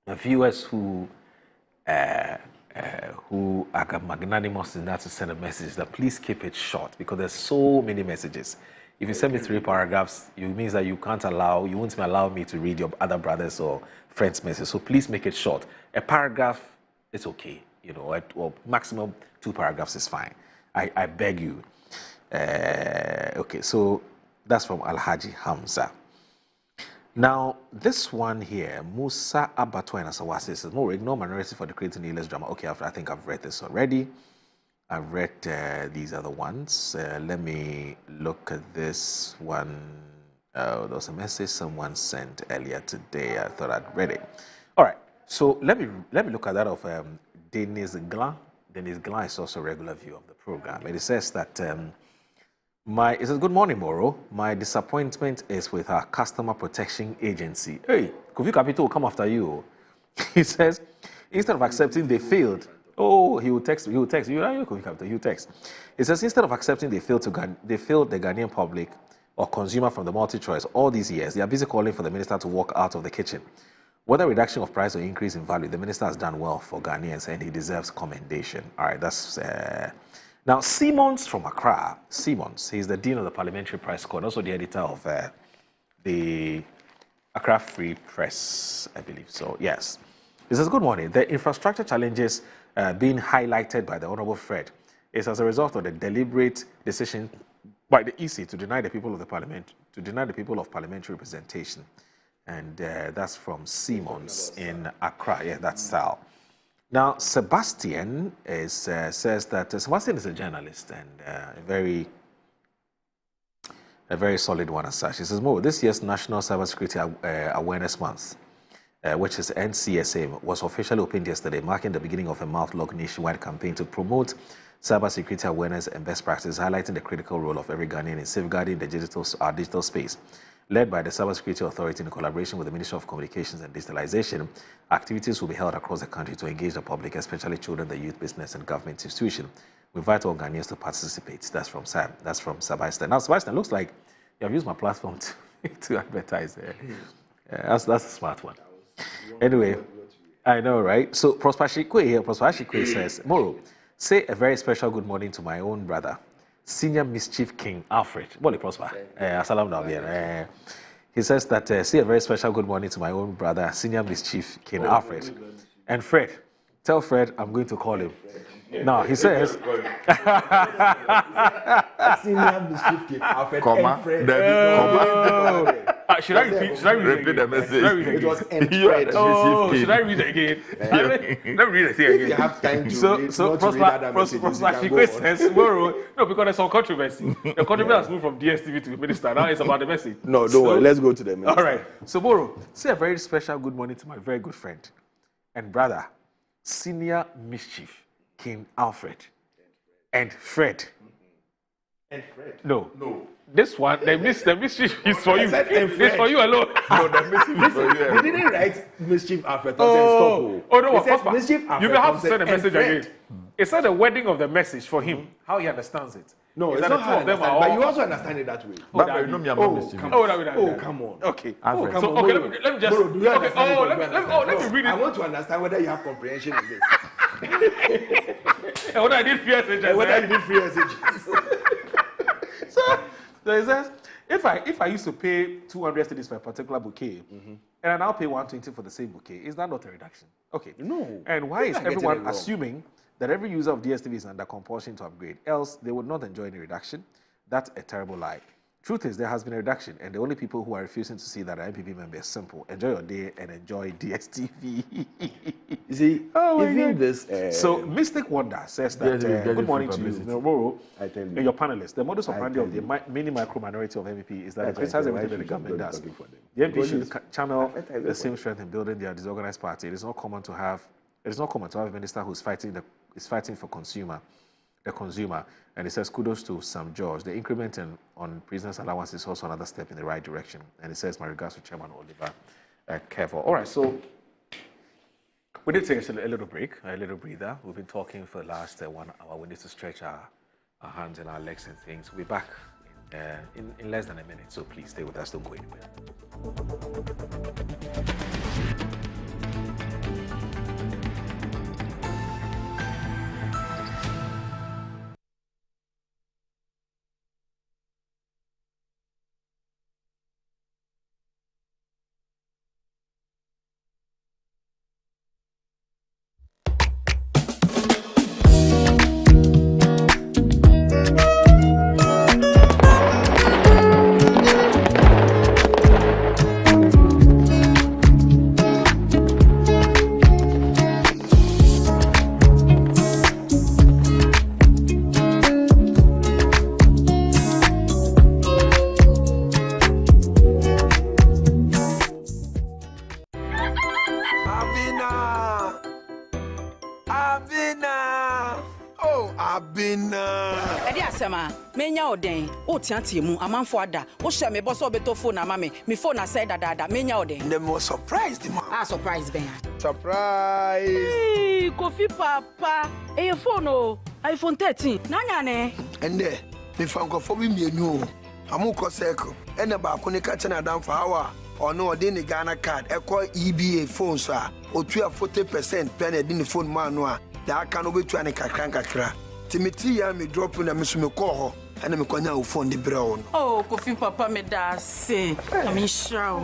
S3: viewers who are magnanimous enough to send a message that please keep it short because there's so many messages. If you send me 3 paragraphs, it means that you won't allow me to read your other brothers or friends' messages. So please make it short. A paragraph is okay, or maximum 2 paragraphs is fine. I beg you. Okay, so that's from Alhaji Hamza. Now, this one here, Musa Abatwa and Asawasi says, more ignore minority for the creating needless drama. Okay, I think I've read this already. I've read these other ones. Let me look at this one. There was a message someone sent earlier today. I thought I'd read it. All right, so let me look at that of Denise Glan. Denise Glan is also a regular viewer of the program. And it says that, it says, good morning, Moro. My disappointment is with our customer protection agency. Hey, Kofi Capital will come after you. He says, instead of accepting they failed. Oh, he will text. You know, Kofi Capital, he will text. It says, instead of accepting they failed the Ghanaian public or consumer from the multi-choice all these years, they are busy calling for the minister to walk out of the kitchen. Whether reduction of price or increase in value, the minister has done well for Ghanaians and he deserves commendation. All right, that's... Now, Simons from Accra, he's the Dean of the Parliamentary Press Corps, also the editor of the Accra Free Press, I believe. So, yes. He says, good morning. The infrastructure challenges being highlighted by the Honorable Fred is as a result of the deliberate decision by the EC to deny the people of the Parliament, parliamentary representation. And that's from Simons in Accra. Yeah, that's Sal. Now, Sebastian says that Sebastian is a journalist and a very solid one as such. He says, Mo, this year's National Cybersecurity Awareness Month, which is NCSA, was officially opened yesterday, marking the beginning of a month-long nationwide campaign to promote cybersecurity awareness and best practices, highlighting the critical role of every Ghanaian in safeguarding our digital space. Led by the Cybersecurity Authority in collaboration with the Ministry of Communications and Digitalization, activities will be held across the country to engage the public, especially children, the youth, business, and government institutions. We invite all Ghanaians to participate. That's from Sam. That's from Sebastian. Now, Sebastian, looks like you have used my platform to advertise there. That's a smart one. Anyway, I know, right? So Prosper Shikwe says, Moro, say a very special good morning to my own brother, Senior Mischief King Alfred. Bole Prosper. He says that say a very special good morning to my own brother, Senior Mischief King Alfred. And Fred, tell Fred I'm going to call him. Now he says
S2: Senior Mischief King Alfred
S1: and
S2: Fred.
S3: Should I repeat
S1: the message?
S2: It was Fred.
S3: Should I read it again? Let me read it again.
S2: If you have time to read,
S3: so Prosper says tomorrow. No, because there's some controversy. The controversy has moved from DSTV to the minister. Now it's about the message.
S2: No, don't worry. Let's go to the minister.
S3: All right. So Moro, say a very special good morning to my very good friend and brother, Senior Mischief King Alfred and Fred.
S2: And Fred?
S3: No. This one, the mischief is for you. It's for you alone.
S2: No, the mischief is for you. They didn't write Mischief Alfred. No,
S3: Mischief Alfred. You may have to send a message again. It said the wording of the message for him, how he understands it.
S2: No, it's not how I understand, but you also understand it that way. Come on.
S3: Okay.
S2: Let me just. Bro, do you understand let me read it. I want to understand whether you have comprehension in this.
S3: And whether I did fear SHS. So it says, if I used to pay 200 cedis for a particular bouquet, and I now pay 120 for the same bouquet, is that not a reduction? Okay.
S2: No.
S3: And why is everyone assuming that every user of DSTV is under compulsion to upgrade? Else, they would not enjoy any reduction. That's a terrible lie. Truth is, there has been a reduction, and the only people who are refusing to see that are MPP members. Simple. Enjoy your day and enjoy DSTV.
S2: You see, even this.
S3: So, Mystic Wonder says that good morning to you, Moro, and your panelists. The modus operandi of the mini micro minority of MPP is that they criticize everything that the government does. The MP should channel the same strength in building their disorganized party. It is not common to have a minister who's fighting for the consumer. And it says, kudos to Sam George. The increment on prisoners' allowance is also another step in the right direction. And it says, my regards to Chairman Oliver Kevo. All right, so We need to take a little break, a little breather. We've been talking for the last 1 hour. We need to stretch our hands and our legs and things. We'll be back in less than a minute, so please stay with us. Don't go anywhere.
S20: Me boss obeto phone na mama me phone na say dada menya ode
S21: the most surprised man
S20: surprise ben
S21: surprise
S20: hey Kofi papa your phone iPhone 13 nanya ne
S21: ende me fankofo bi mienu amuko circle ene ba ko ne ka chena dan for hour ono ode ni Ghana card ekọ EBA phone so a otu 40% pen edi ni phone man no a da aka no betu ani kakra timiti ya me drop na me so me call ho and I'm going to phone the brown.
S20: Oh, Kofi Papa, me da say. I'm sure.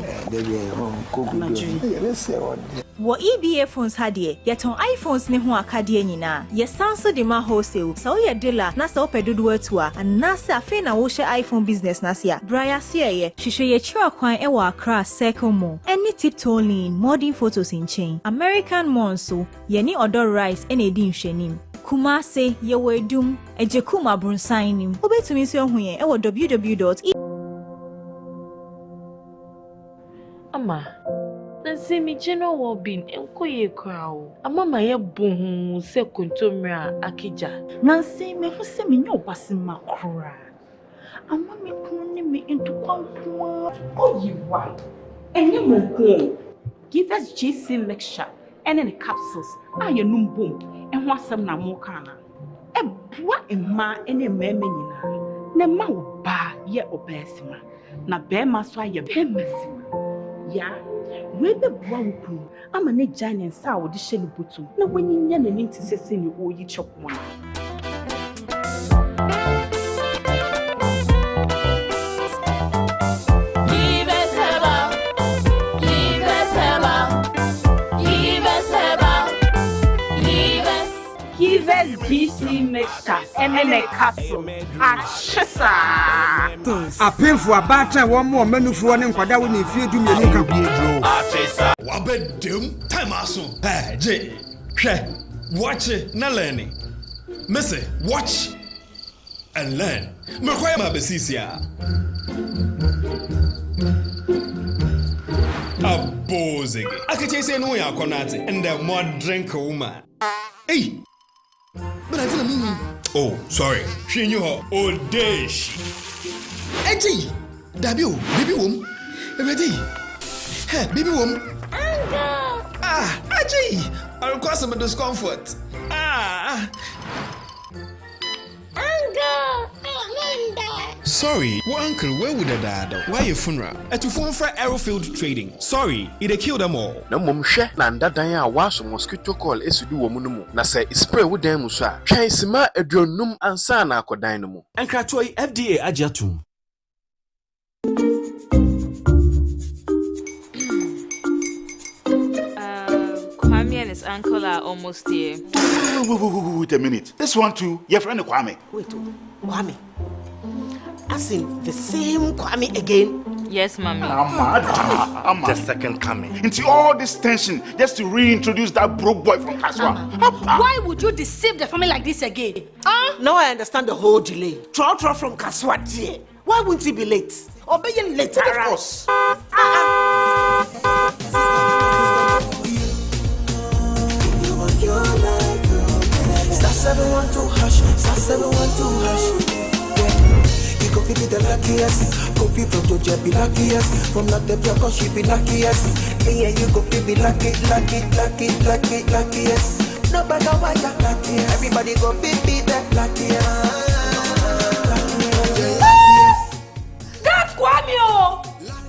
S22: What EBA phones had ye, yet on iPhones ne ho akade nyina. Ye sanso de ma wholesale. So ye dealer na sa opedudu atua and na sa afi na wo she iPhone business na sia. Braya sia ye, hwehwe ye chira kwan e wa Accra Circle Mall. Any tiptoe lean, modern photos in chain. American Monso, ye ni odor rice ene edi nhwenim. Kumase ye wedum ejekuma brunsan nim obetumi so hu ye e wo www.
S23: Ama na se mi jeno wo bin enkoye kwao ama ma ye bohu se kontomra akija
S14: na se me hu se me nyo basima kora ama me kunu ne me into kwankwa oyiwa enye mo ko give us GC mixture and in capsules aye num bom enho asem na mo kana e boa emma ene meme nyina na ma wo ba ye obesima na be ma so aye bemasima ya we be boa wo kunu ama ne giant sa wo de hye ne botum na wanyinya na ninti sese ne oyi chokmo na GC mixture and capsule. Achisa.
S24: A painful about one more menu for one kwada when you feel to me.
S17: Achisa. Wabedum time aso. Hey, J. Watch it, na learning. Missy, watch and learn. Makwaya mabesisia. Abozege. Akache say no ya konate and the more drink woman. Hey. But I didn't mean. Oh, sorry. She knew her old days. Eji, Dabio, baby womb. Ready? Hey, baby womb. Ah, Eji. I'll cause some discomfort. Ah. Sorry, well, uncle, where would I die? Why your funeral? At to phone for Aerofield Trading. Sorry, it killed them all.
S25: No mum share Nanda Daya was mosquito call is to do woman. Na say spray with them, sir. Chaisima a dronum and sana co dynamo.
S15: And Kratoi FDA Ajatum.
S16: Kwame and his uncle are almost here.
S11: Wait a minute. This one too, your friend Kwame.
S9: Wait, Kwame. As in the same Kwame again?
S16: Yes, mommy.
S11: I'm the second coming. Into all this tension just to reintroduce that broke boy from Kaswa.
S14: Why would you deceive the family like this again?
S9: Now I understand the whole delay. Troll from Kaswa dear. Why wouldn't he be late? Or be later?
S11: Of course.
S18: Star 712 hash, star 712 hash. You go feel the luckiest, go coffee from Georgia be luckiest. From not the cause she be luckiest. Yeah, you go be luckiest. No matter why you're luckiest. Everybody go be the luckiest.
S20: God Guan!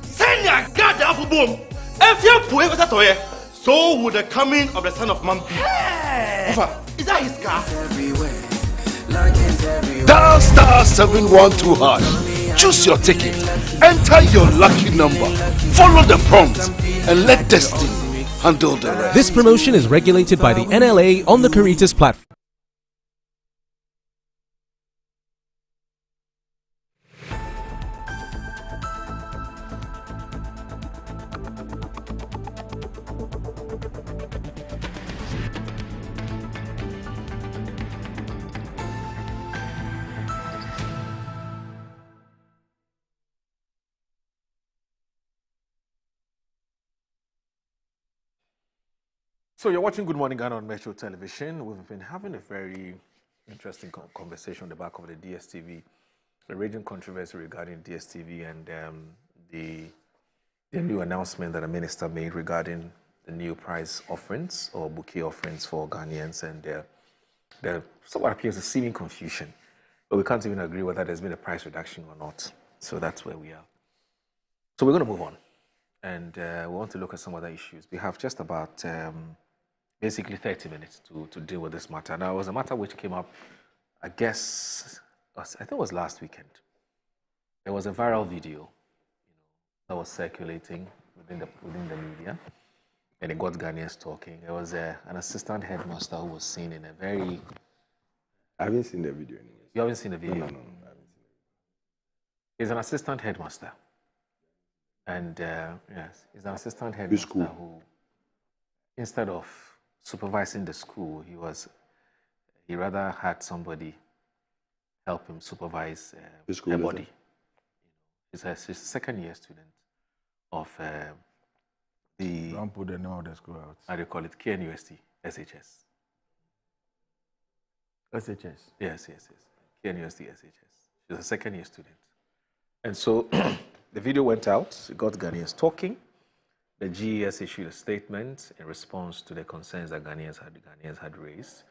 S11: Send your God up boom. If you put it at so would the coming of the Son of Man be. Is that his car?
S4: Dial star 712 #. Choose your ticket. Enter your lucky number. Follow the prompts and let destiny handle the rest.
S19: This promotion is regulated by the NLA on the Caritas platform.
S3: So you're watching Good Morning Ghana on Metro Television. We've been having a very interesting conversation on the back of the DSTV, the raging controversy regarding DSTV and the new announcement that the minister made regarding the new prize offerings or bouquet offerings for Ghanaians, and there somewhat appears a seeming confusion, but we can't even agree whether there's been a price reduction or not. So that's where we are. So we're going to move on, and we want to look at some other issues. We have just about basically 30 minutes to deal with this matter. Now, it was a matter which came up, I think it was last weekend. There was a viral video that was circulating within the media, and it got Ghanaians talking. There was an assistant headmaster who was seen in a very...
S2: I haven't seen the video anyway.
S3: You haven't seen the video?
S2: No, I haven't seen it.
S3: He's an assistant headmaster. And, yes, he's an assistant headmaster who, instead of supervising the school, he rather had somebody help him supervise a body. He's a second-year student of the...
S1: Don't put the name of the school out.
S3: How do you call it? KNUST, SHS.
S1: SHS?
S3: Yes. KNUST, SHS. She's a second-year student. And so the video went out. It got Ghanaians talking. The GES issued a statement in response to the concerns that Ghanaians had raised.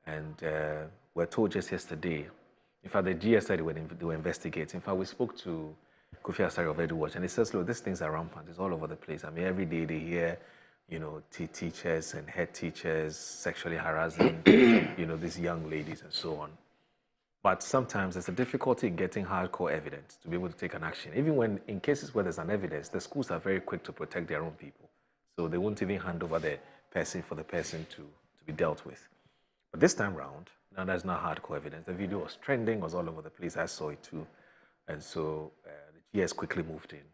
S3: And we're told just yesterday, in fact, the GES said they were investigating. In fact, we spoke to Kofi Asari of EduWatch, and he says, look, these things are rampant. It's all over the place. I mean, every day they hear, teachers and head teachers sexually harassing, these young ladies and so on. But sometimes there's a difficulty in getting hardcore evidence to be able to take an action. Even when, in cases where there's an evidence, the schools are very quick to protect their own people. So they won't even hand over the person for the person to be dealt with. But this time round, now there's not hardcore evidence. The video was trending, was all over the place. I saw it too. And so the GS quickly moved in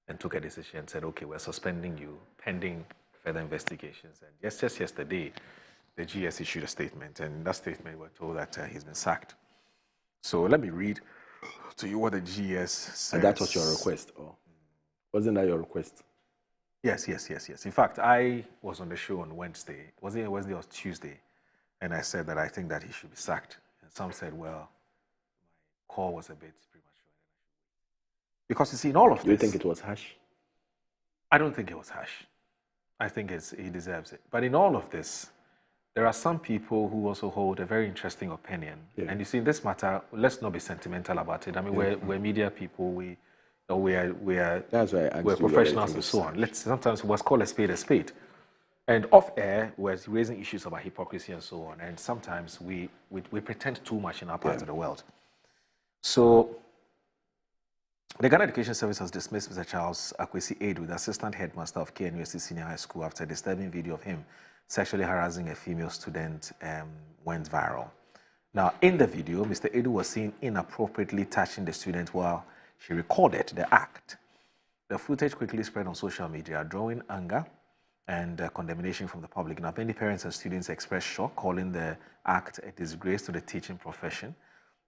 S3: and took a decision and said, okay, we're suspending you pending further investigations. And just yesterday, the GS issued a statement. And in that statement, we're told that he's been sacked. So let me read to you what the GS says.
S2: And that was your request, or wasn't that your request?
S3: Yes. In fact, I was on the show on Wednesday. Was it Wednesday or Tuesday? And I said that I think that he should be sacked. And some said, well, my call was a bit premature. Because you see, in all of this...
S2: Do you think it was harsh?
S3: I don't think it was harsh. I think he deserves it. But in all of this, there are some people who also hold a very interesting opinion. Yeah. And you see, in this matter, let's not be sentimental about it. I mean, we're media people. We're professionals and so on. Sometimes we must call a spade. And off air, we're raising issues about hypocrisy and so on. And sometimes we pretend too much in our part of the world. So the Ghana Education Service has dismissed Mr. Charles Akwesi Edu, the assistant headmaster of KNUST Senior High School, after a disturbing video of him sexually harassing a female student went viral. Now, in the video, Mr. Edu was seen inappropriately touching the student while she recorded the act. The footage quickly spread on social media, drawing anger and condemnation from the public. Now, many parents and students expressed shock, calling the act a disgrace to the teaching profession.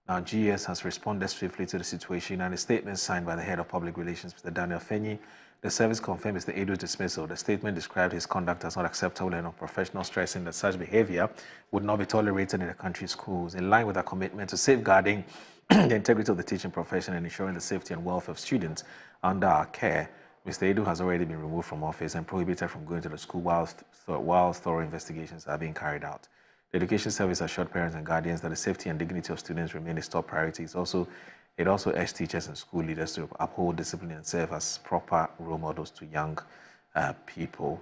S3: Now, GS has responded swiftly to the situation, and a statement signed by the head of public relations, Mr. Daniel Fenyi, The service confirmed Mr. Edo's dismissal. The statement described his conduct as not acceptable and unprofessional, stressing that such behavior would not be tolerated in the country's schools. In line with our commitment to safeguarding the integrity of the teaching profession and ensuring the safety and welfare of students under our care, Mr. Edo has already been removed from office and prohibited from going to the school while thorough investigations are being carried out. The Education Service assured parents and guardians that the safety and dignity of students remain its top priority. It also urged teachers and school leaders to uphold discipline and serve as proper role models to young people.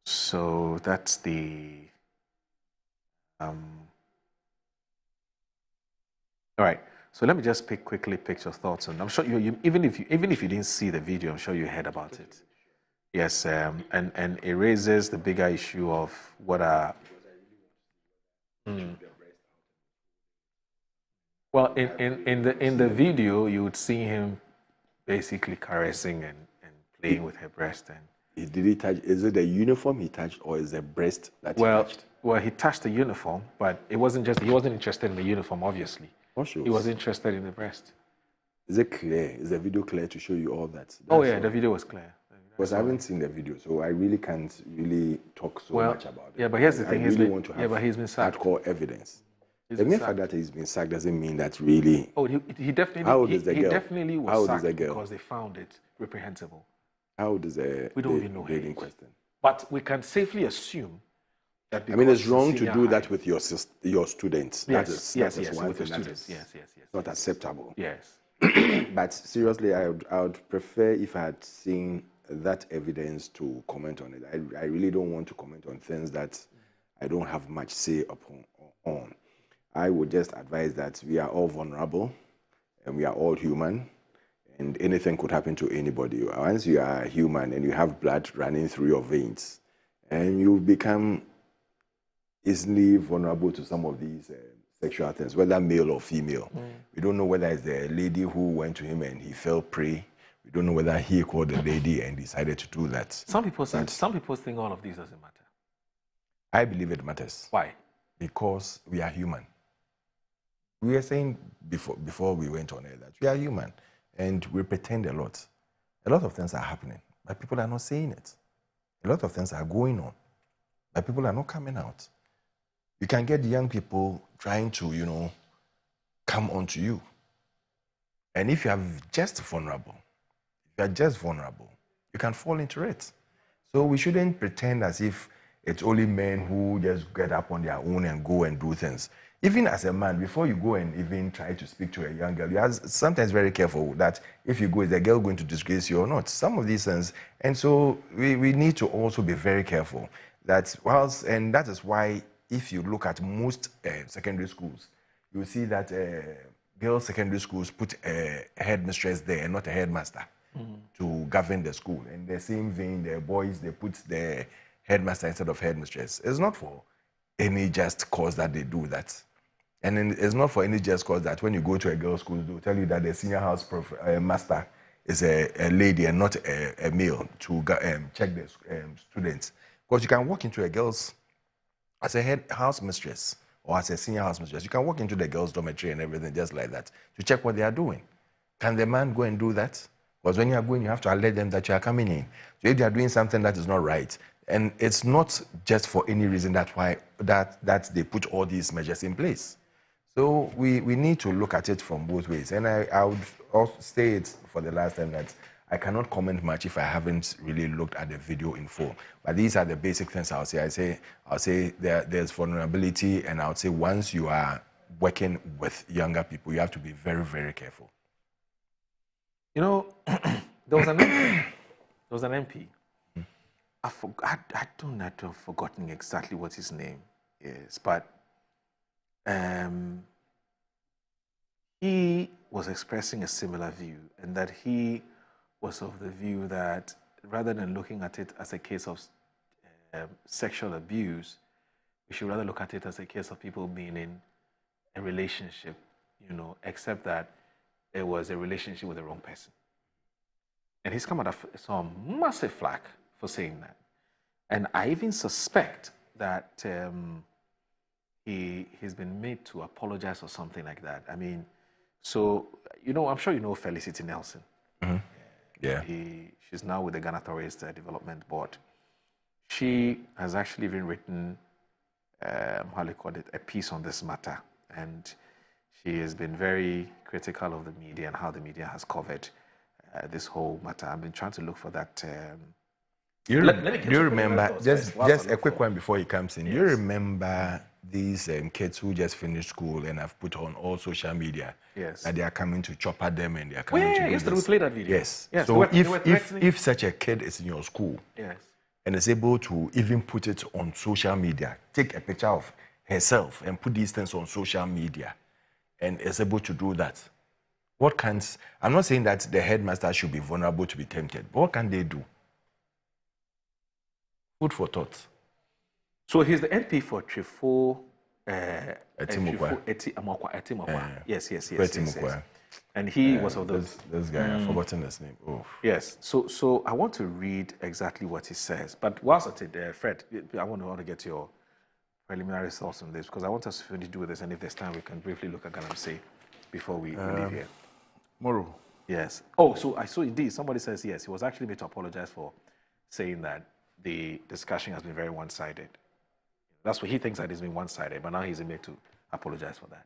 S3: So that's the... all right. So let me just quickly pick your thoughts on. I'm sure even if you didn't see the video, I'm sure you heard about it. Yes, and it raises the bigger issue of what are. Well, in the video, you would see him basically caressing and playing with her breast. And
S2: did he touch? Is it the uniform he touched, or is it breast that he touched?
S3: Well, he touched the uniform, but it wasn't just. He wasn't interested in the uniform, obviously. He was interested in the breast.
S2: Is it clear? Is the video clear to show you all that?
S3: The video was clear.
S2: Because I haven't seen the video, so I really can't talk so much about it.
S3: Yeah, but here's the thing.
S2: But
S3: he's been sacked.
S2: Hardcore evidence. The mere fact that he's been sacked doesn't mean that really.
S3: Oh, he definitely. How old is the girl? He definitely was sacked because they found it reprehensible.
S2: How old is the?
S3: We don't even know
S2: lady in question.
S3: But we can safely assume that.
S2: I mean, it's wrong to do that with your students.
S3: Yes,
S2: that is
S3: one thing
S2: that is not acceptable.
S3: Yes.
S2: But seriously, I would prefer if I had seen that evidence to comment on it. I really don't want to comment on things that I don't have much say on. I would just advise that we are all vulnerable and we are all human and anything could happen to anybody. Once you are human and you have blood running through your veins and you become easily vulnerable to some of these sexual things, whether male or female. We don't know whether it's the lady who went to him and he fell prey. We don't know whether he called the lady and decided to do that.
S3: Some people think all of this doesn't matter.
S2: I believe it matters.
S3: Why?
S2: Because we are human. We were saying before we went on air that we are human and we pretend a lot. A lot of things are happening, but people are not saying it. A lot of things are going on, but people are not coming out. You can get young people trying to, come onto you. And if you are just vulnerable, you can fall into it. So we shouldn't pretend as if it's only men who just get up on their own and go and do things. Even as a man, before you go and even try to speak to a young girl, you are sometimes very careful that if you go, is the girl going to disgrace you or not? Some of these things. And so we need to also be very careful. And that is why if you look at most secondary schools, you will see that girls' secondary schools put a headmistress there and not a headmaster to govern the school. In the same vein, the boys, they put the headmaster instead of headmistress. It's not for any just cause that they do that. And it's not for any just cause that when you go to a girls' school, they'll tell you that the senior house master is a lady and not a male to check the students. Because you can walk into a girls' as a house mistress or as a senior house mistress, you can walk into the girls' dormitory and everything just like that to check what they are doing. Can the man go and do that? Because when you are going, you have to alert them that you are coming in. So if they are doing something that is not right, and it's not just for any reason that they put all these measures in place. So we need to look at it from both ways. And I would also say it for the last time that I cannot comment much if I haven't really looked at the video in full. But these are the basic things I'll say. I'll say there's vulnerability, and I would say once you are working with younger people, you have to be very, very careful.
S3: There was an MP. I don't know, I've forgotten exactly what his name is, but he was expressing a similar view, and that he was of the view that rather than looking at it as a case of sexual abuse, we should rather look at it as a case of people being in a relationship, except that it was a relationship with the wrong person. And he's come out of some massive flack for saying that. And I even suspect that he's been made to apologize or something like that. I mean, so, I'm sure you know Felicity Nelson.
S2: Mm-hmm.
S5: Yeah.
S3: She's now with the Ghana Tourist Development Board. She has actually even written, how do you call it, a piece on this matter. And she has been very critical of the media and how the media has covered this whole matter. I've been trying to look for that.
S5: Do you remember, just a quick one before he comes in, do you remember these kids who just finished school and have put on all social media that they are coming to chop at them and they are coming to do
S3: yesterday
S5: this?
S3: we played that video.
S5: Yes.
S3: Yes,
S5: So if such a kid is in your school and is able to even put it on social media, take a picture of herself and put these things on social media and is able to do that, what can, I'm not saying that the headmaster should be vulnerable to be tempted, but what can they do? Food for thought.
S3: So he's the MP for Trifo.
S5: Etimokwa.
S3: Yes. And he was of the...
S5: This guy, I've forgotten his name. Oh.
S3: Yes. So I want to read exactly what he says. But whilst at it, Fred, I want to get your preliminary thoughts on this, because I want us to finish with this, and if there's time, we can briefly look at Galamsey before we leave here.
S1: Moro.
S3: Yes. Oh, so I saw indeed, somebody says yes. He was actually made to apologize for saying that the discussion has been very one-sided. That's what he thinks, that it's been one-sided, but now he's made to apologize for that.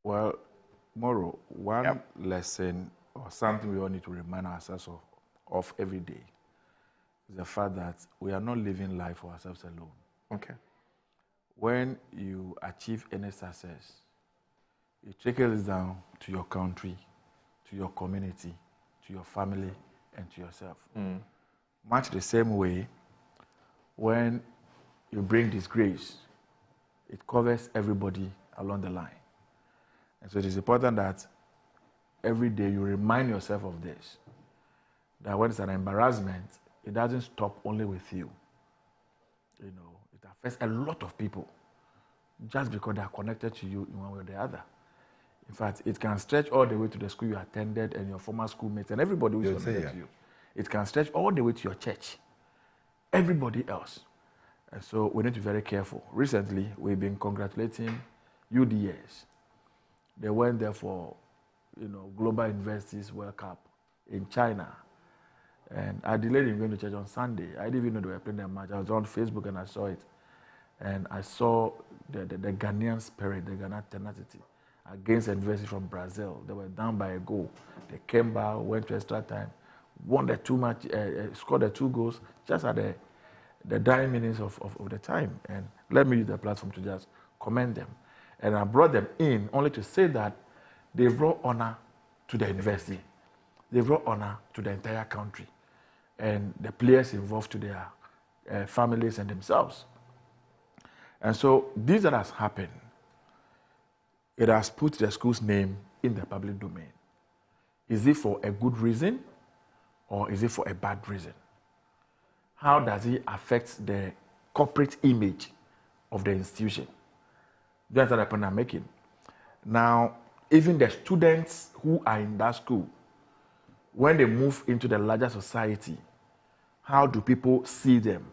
S1: Well, Moro, one lesson or something we all need to remind ourselves of every day is the fact that we are not living life for ourselves alone.
S3: Okay.
S1: When you achieve any success, it trickles down to your country, to your community, to your family, and to yourself. Much the same way, when you bring disgrace, it covers everybody along the line. And so it is important that every day you remind yourself of this, that when it's an embarrassment, it doesn't stop only with you. You know, it affects a lot of people just because they are connected to you in one way or the other. In fact, it can stretch all the way to the school you attended and your former schoolmates and everybody who is connected to you. It can stretch all the way to your church, everybody else. And so we need to be very careful. Recently, we've been congratulating UDS. They went there for, Global Universities World Cup in China. And I delayed in going to church on Sunday. I didn't even know they were playing their match. I was on Facebook and I saw it. And I saw the Ghanaian spirit, the Ghanaian tenacity against a university from Brazil. They were down by a goal. They came back, went to extra time, won the 2 match, scored the 2 goals just at the dying minutes of the time. And let me use the platform to just commend them. And I brought them in only to say that they brought honor to the university. They brought honor to the entire country and the players involved to their families and themselves. And so this that has happened, it has put the school's name in the public domain. Is it for a good reason or is it for a bad reason? How does it affect the corporate image of the institution? That's the point I'm making. Now, even the students who are in that school, when they move into the larger society, how do people see them?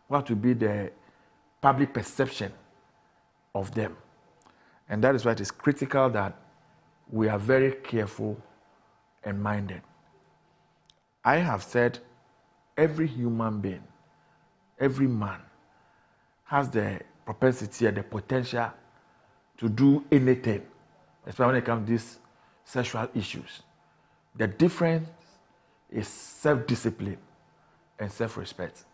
S1: What will be the public perception of them? And that is why it is critical that we are very careful and minded. I have said every human being, every man, has the propensity and the potential to do anything, especially when it comes to these sexual issues. The difference is self-discipline and self-respect.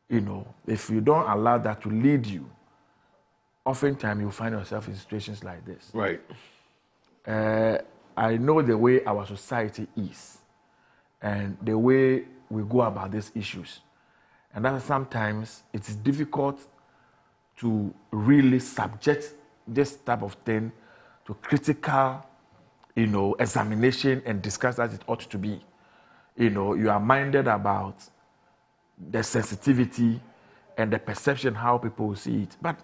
S1: If you don't allow that to lead you, oftentimes you find yourself in situations like this.
S3: Right.
S1: I know the way our society is and the way we go about these issues. And that sometimes it is difficult to really subject this type of thing to critical, examination and discuss as it ought to be. You are minded about the sensitivity and the perception, how people will see it. But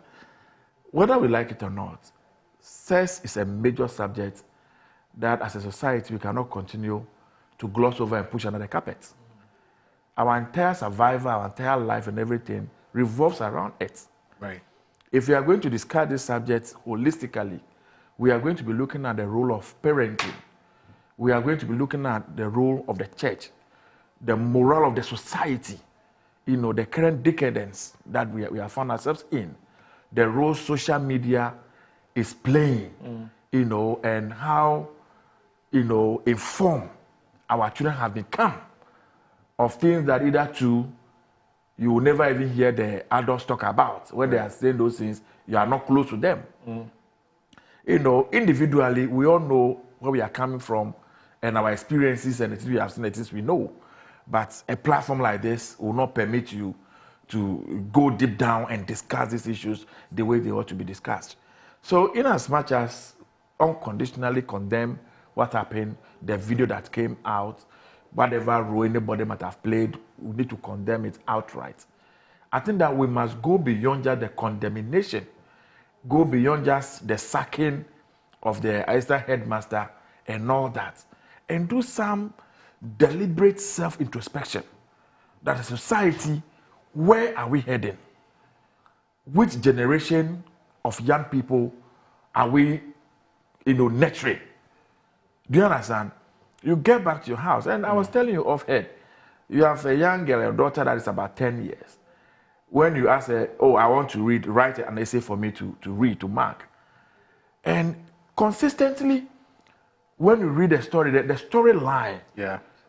S1: whether we like it or not, sex is a major subject that as a society we cannot continue to gloss over and push under the carpet. Our entire survival, our entire life and everything revolves around it.
S3: Right.
S1: If we are going to discuss this subject holistically, we are going to be looking at the role of parenting. we are going to be looking at the role of the church, the morale of the society, the current decadence that we have found ourselves in, the role social media is playing, and how, informed our children have become of things that either you will never even hear the adults talk about. When they are saying those things, you are not close to them. Individually, we all know where we are coming from and our experiences and the things we have seen, the things we know. But a platform like this will not permit you to go deep down and discuss these issues the way they ought to be discussed. So in as much as unconditionally condemn what happened, the video that came out, whatever role anybody might have played, we need to condemn it outright. I think that we must go beyond just the condemnation, go beyond just the sacking of the assistant headmaster and all that, and do some deliberate self-introspection. That a society, where are we heading? Which generation of young people are we, nurturing? Do you understand? You get back to your house, and I was telling you off head, you have a young girl, a daughter that is about 10 years. When you ask her, oh, I want to read, write an essay for me to read, to mark. And consistently, when you read the story, the storyline,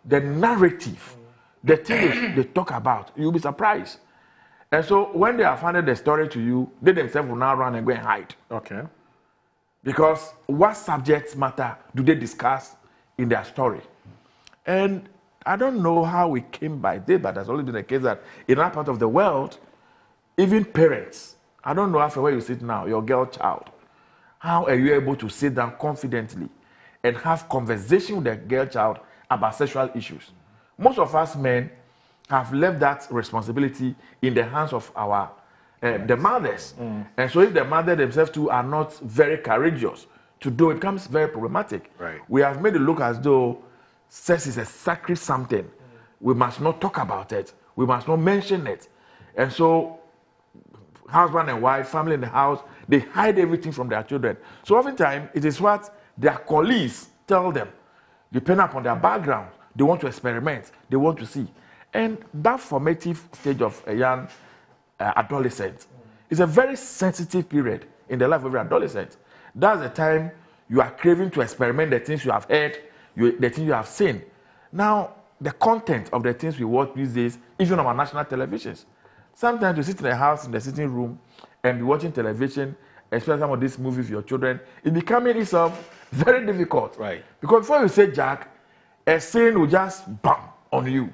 S1: the narrative, the things they talk about, you'll be surprised. And so when they have handed the story to you, they themselves will now run and go and hide.
S3: Okay.
S1: Because what subject matter do they discuss in their story? And I don't know how we came by this, but that's always been the case that in that part of the world, even parents, I don't know after where you sit now, your girl child, how are you able to sit down confidently and have conversation with the girl child about sexual issues? Most of us men have left that responsibility in the hands of our the mothers. And so if the mother themselves too are not very courageous to do it, becomes very problematic.
S3: Right.
S1: We have made it look as though sex is a sacred something. We must not talk about it. We must not mention it. And so husband and wife, family in the house, they hide everything from their children. So oftentimes, it is what their colleagues tell them. Depending upon their background, they want to experiment, they want to see. And that formative stage of a young adolescent is a very sensitive period in the life of every adolescent. That's the time you are craving to experiment the things you have heard, the things you have seen. Now, the content of the things we watch these days, even on our national televisions. Sometimes you sit in the house, in the sitting room, and be watching television, especially some of these movies with your children, it's becoming itself very difficult.
S3: Right.
S1: Because before you say Jack, a scene will just bam on you.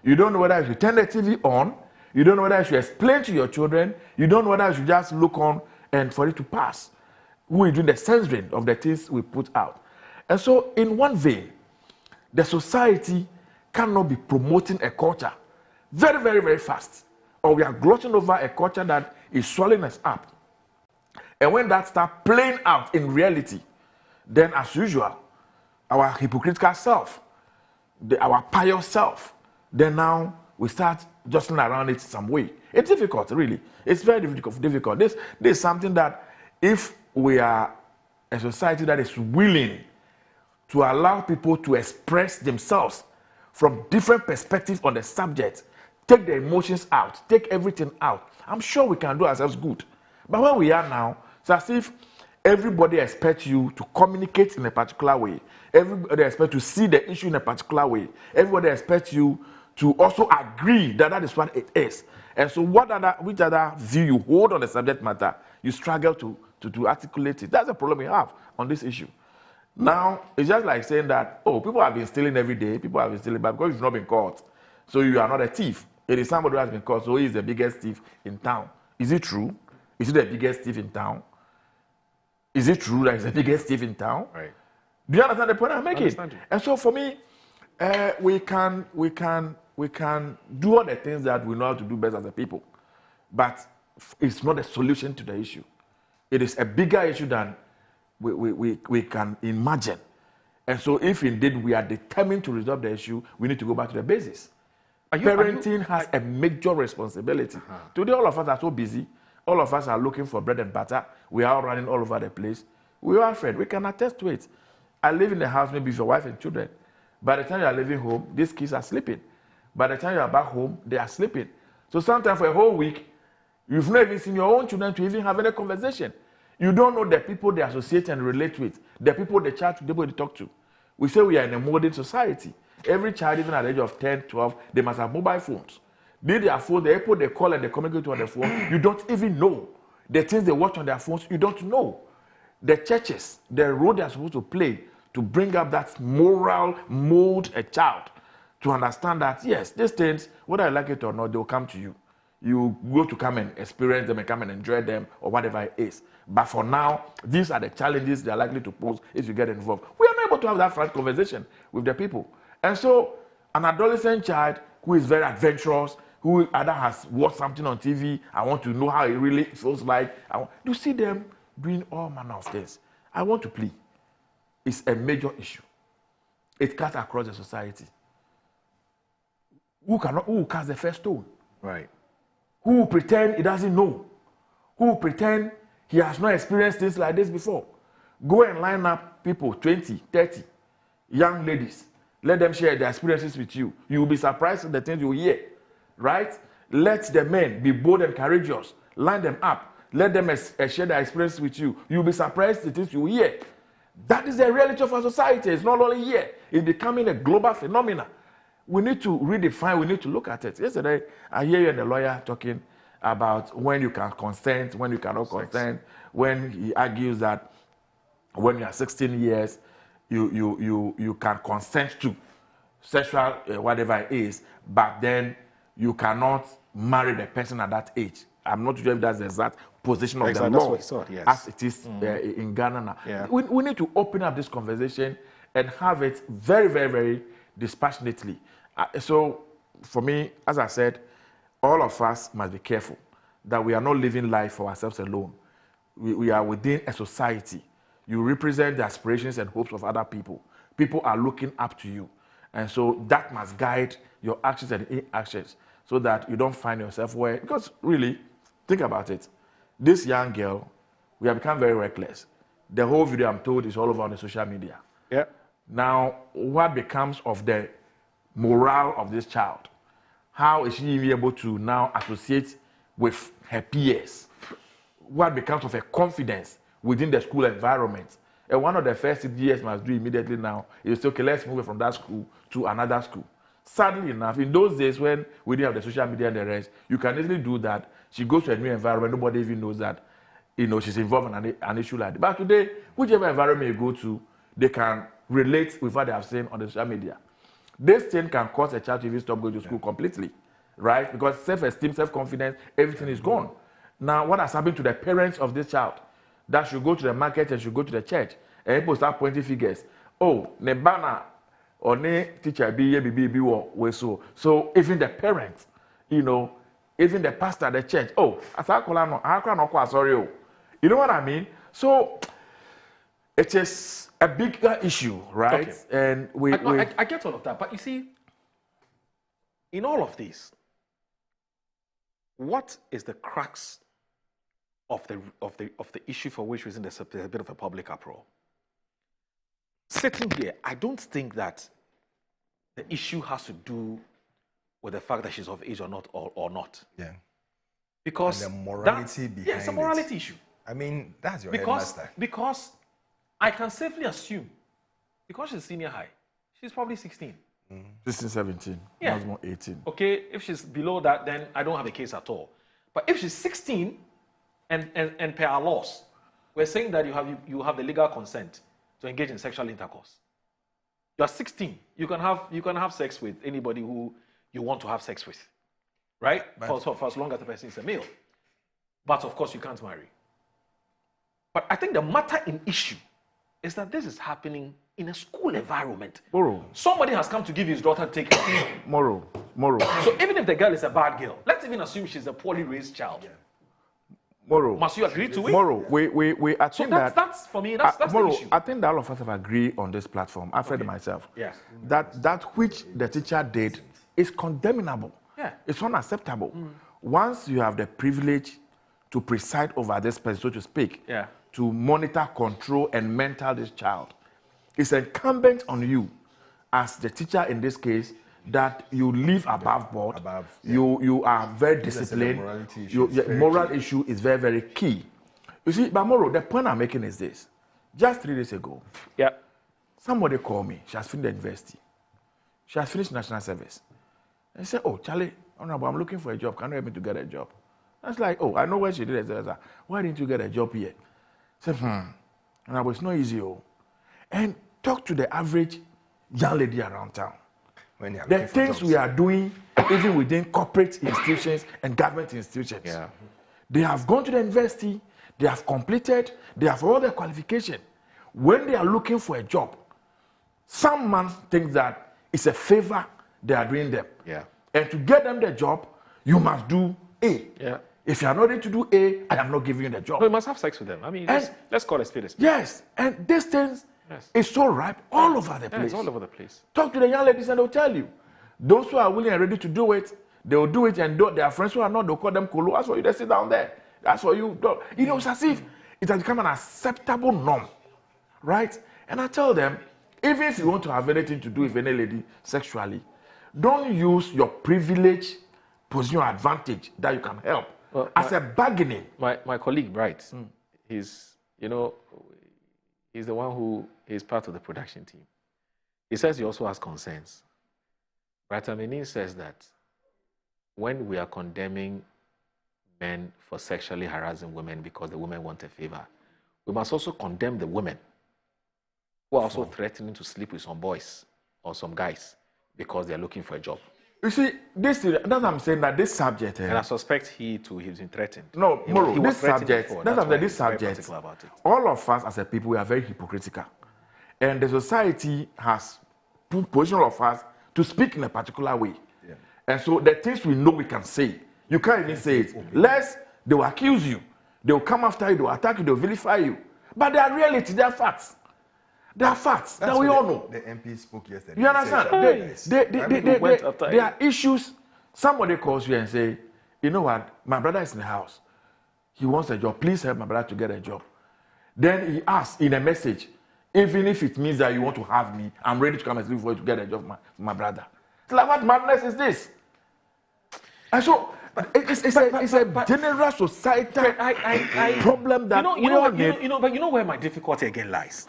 S1: You don't know whether you should turn the TV on, you don't know whether you should explain to your children, you don't know whether you should just look on and for it to pass. We do the censoring of the things we put out. And so, in one vein, the society cannot be promoting a culture very, very, very fast. Or we are glossing over a culture that is swallowing us up. And when that starts playing out in reality, then as usual, our hypocritical self, our pious self, then now we start jostling around it some way. It's difficult, really. It's very difficult. This is something that if we are a society that is willing to allow people to express themselves from different perspectives on the subject, take the emotions out, take everything out, I'm sure we can do ourselves good. But where we are now, it's as if everybody expects you to communicate in a particular way. Everybody expects to see the issue in a particular way. Everybody expects you to also agree that that is what it is. And so which other view you hold on the subject matter, you struggle to articulate it. That's the problem we have on this issue. Now, it's just like saying that, oh, people have been stealing every day, people have been stealing, but because you've not been caught, so you are not a thief. It is somebody who has been caught, so he is the biggest thief in town. Is it true? Is he the biggest thief in town? Is it true that he's the biggest thief in town?
S3: Right.
S1: Do you understand the point I'm making? And so for me, we can do all the things that we know how to do best as a people, but it's not a solution to the issue. It is a bigger issue than we can imagine. And so if indeed we are determined to resolve the issue, we need to go back to the basis. Parenting has a major responsibility. Today, all of us are so busy. All of us are looking for bread and butter. We are all running all over the place. We are afraid. We can attest to it. I live in the house maybe with your wife and children. By the time you are leaving home, these kids are sleeping. By the time you are back home, they are sleeping. So sometimes for a whole week, you've not even seen your own children to even have any conversation. You don't know the people they associate and relate with, the people they chat to, the people they talk to. We say we are in a modern society. Every child, even at the age of 10, 12, they must have mobile phones. They phone, the people they call and they communicate on their phone, you don't even know. The things they watch on their phones, you don't know. The churches, the role they are supposed to play to bring up that moral mold a child to understand that, yes, these things, whether I like it or not, they will come to you. You go to come and experience them and come and enjoy them or whatever it is. But for now, these are the challenges they are likely to pose if you get involved. We are not able to have that frank conversation with the people. And so an adolescent child who is very adventurous, who either has watched something on TV, I want to know how it really feels like. You see them doing all manner of things. I want to plead. It's a major issue. It cuts across the society. Who will cast the first stone?
S3: Right.
S1: Who will pretend he doesn't know? Who will pretend he has not experienced things like this before? Go and line up people, 20, 30, young ladies. Let them share their experiences with you. You will be surprised at the things you hear, right? Let the men be bold and courageous. Line them up. Let them share their experiences with you. You will be surprised at the things you hear. That is the reality of our society. It's not only here. It's becoming a global phenomenon. We need to redefine, we need to look at it. Yesterday, I hear you and the lawyer talking about when you can consent, when you cannot consent, when he argues that when you are 16 years, you can consent to sexual whatever it is, but then you cannot marry the person at that age. I'm not sure if that's the exact position of the law as it is in Ghana now.
S3: Yeah.
S1: We need to open up this conversation and have it very, very, very dispassionately. So for me, as I said, all of us must be careful that we are not living life for ourselves alone. We are within a society. You represent the aspirations and hopes of other people. People are looking up to you. And so that must guide your actions and inactions so that you don't find yourself where, because really, think about it. This young girl, we have become very reckless. The whole video, I'm told, is all over on the social media.
S3: Yeah.
S1: Now, what becomes of the morale of this child? How is she even able to now associate with her peers? What becomes of her confidence within the school environment? And one of the first years must do immediately now is, okay, let's move from that school to another school. Sadly enough, in those days when we didn't have the social media and the rest, you can easily do that. She goes to a new environment, nobody even knows that, she's involved in an issue like that. But today, whichever environment you go to, they can relate with what they have seen on the social media. This thing can cause a child to even stop going to school completely, right? Because self-esteem, self-confidence, everything is gone. Now, what has happened to the parents of this child that should go to the market and should go to the church, and people start pointing figures? Oh, ne banner or ne teacher be so even the parents, even the pastor, the church. Oh, sorry. You know what I mean? So it is a bigger issue, right?
S3: Okay.
S1: And
S3: I get all of that, but you see, in all of this, what is the crux of the issue for which reason there's a bit of a public uproar? Sitting here, I don't think that the issue has to do with the fact that she's of age or not, or not.
S5: Yeah.
S3: Because
S5: and the morality behind
S3: it's a morality issue.
S5: I mean, that's your headmaster.
S3: Because I can safely assume, because she's senior high, she's probably 16.
S1: 16, 17.
S3: Yeah.
S1: More 18.
S3: Okay, if she's below that, then I don't have a case at all. But if she's 16, and per our laws, we're saying that you have the legal consent to engage in sexual intercourse. You are 16. You can have sex with anybody who you want to have sex with, right? For as long as the person is a male. But of course, you can't marry. But I think the matter in issue is that this is happening in a school environment.
S1: Moro.
S3: Somebody has come to give his daughter take care.
S1: Moro.
S3: So even if the girl is a bad girl, let's even assume she's a poorly raised child. Yeah.
S1: Moro.
S3: Must you agree to it?
S1: Moro, I think
S3: that's for me, that's
S1: Moro,
S3: the issue.
S1: I think that all of us have agreed on this platform. I've heard it myself.
S3: Yes.
S1: That which the teacher did is condemnable.
S3: Yeah.
S1: It's unacceptable. Once you have the privilege to preside over this person, so to speak, to monitor, control, and mentor this child, it's incumbent on you, as the teacher in this case, that you live above board. You are very disciplined. Moral issue is very, very key. You see, Bamoro, the point I'm making is this. Just 3 days ago, somebody called me. She has finished the university. She has finished national service. And she said, oh, Charlie, Honorable, I'm looking for a job. Can you help me to get a job? I was like, oh, I know where she did it. Why didn't you get a job here? I said, Honorable, it's not easy. And talk to the average young lady around town. The things we are doing, even within corporate institutions and government institutions. They have gone to the university, they have completed, they have all their qualification. When they are looking for a job, some man thinks that it's a favor they are doing them. And to get them the job, you must do A. If you are not ready to do A, I am not giving you the job.
S3: No, you must have sex with them. I mean, let's call it a spade a spade.
S1: Yes, and these things is so ripe all over the place.
S3: It's all over the place.
S1: Talk to the young ladies and they'll tell you. Those who are willing and ready to do it, they will do it, and their friends who are not, they'll call them kolo. That's why you just sit down there. That's why you do. You know, it's as if it has become an acceptable norm, right? And I tell them, even if you want to have anything to do with any lady sexually, don't use your privilege, position, or advantage that you can help as a bargaining.
S3: My colleague, Bright, he's the one who is part of the production team. He says he also has concerns. Brataminin says that when we are condemning men for sexually harassing women because the women want a favor, we must also condemn the women who are also threatening to sleep with some boys or some guys because they are looking for a job.
S1: You see, that's what I'm saying, that this subject...
S3: and I suspect he's been threatened.
S1: No, Moro, this subject,
S3: this
S1: subject, all of us as a people, we are very hypocritical. And the society has put position of us to speak in a particular way. And so the things we know we can say, you can't even say it. Lest they will accuse you, they will come after you, they will attack you, they will vilify you. But they are reality, they are facts. They are facts that we all know.
S5: The MP spoke yesterday.
S1: You understand? There are issues. Somebody calls you and say, you know what, my brother is in the house. He wants a job. Please help my brother to get a job. Then he asks in a message, even if it means that you want to have me, I'm ready to come and sleep for you to get a job for my brother. It's like, what madness is this? And so, it's a general societal problem that
S3: but you know where my difficulty again lies.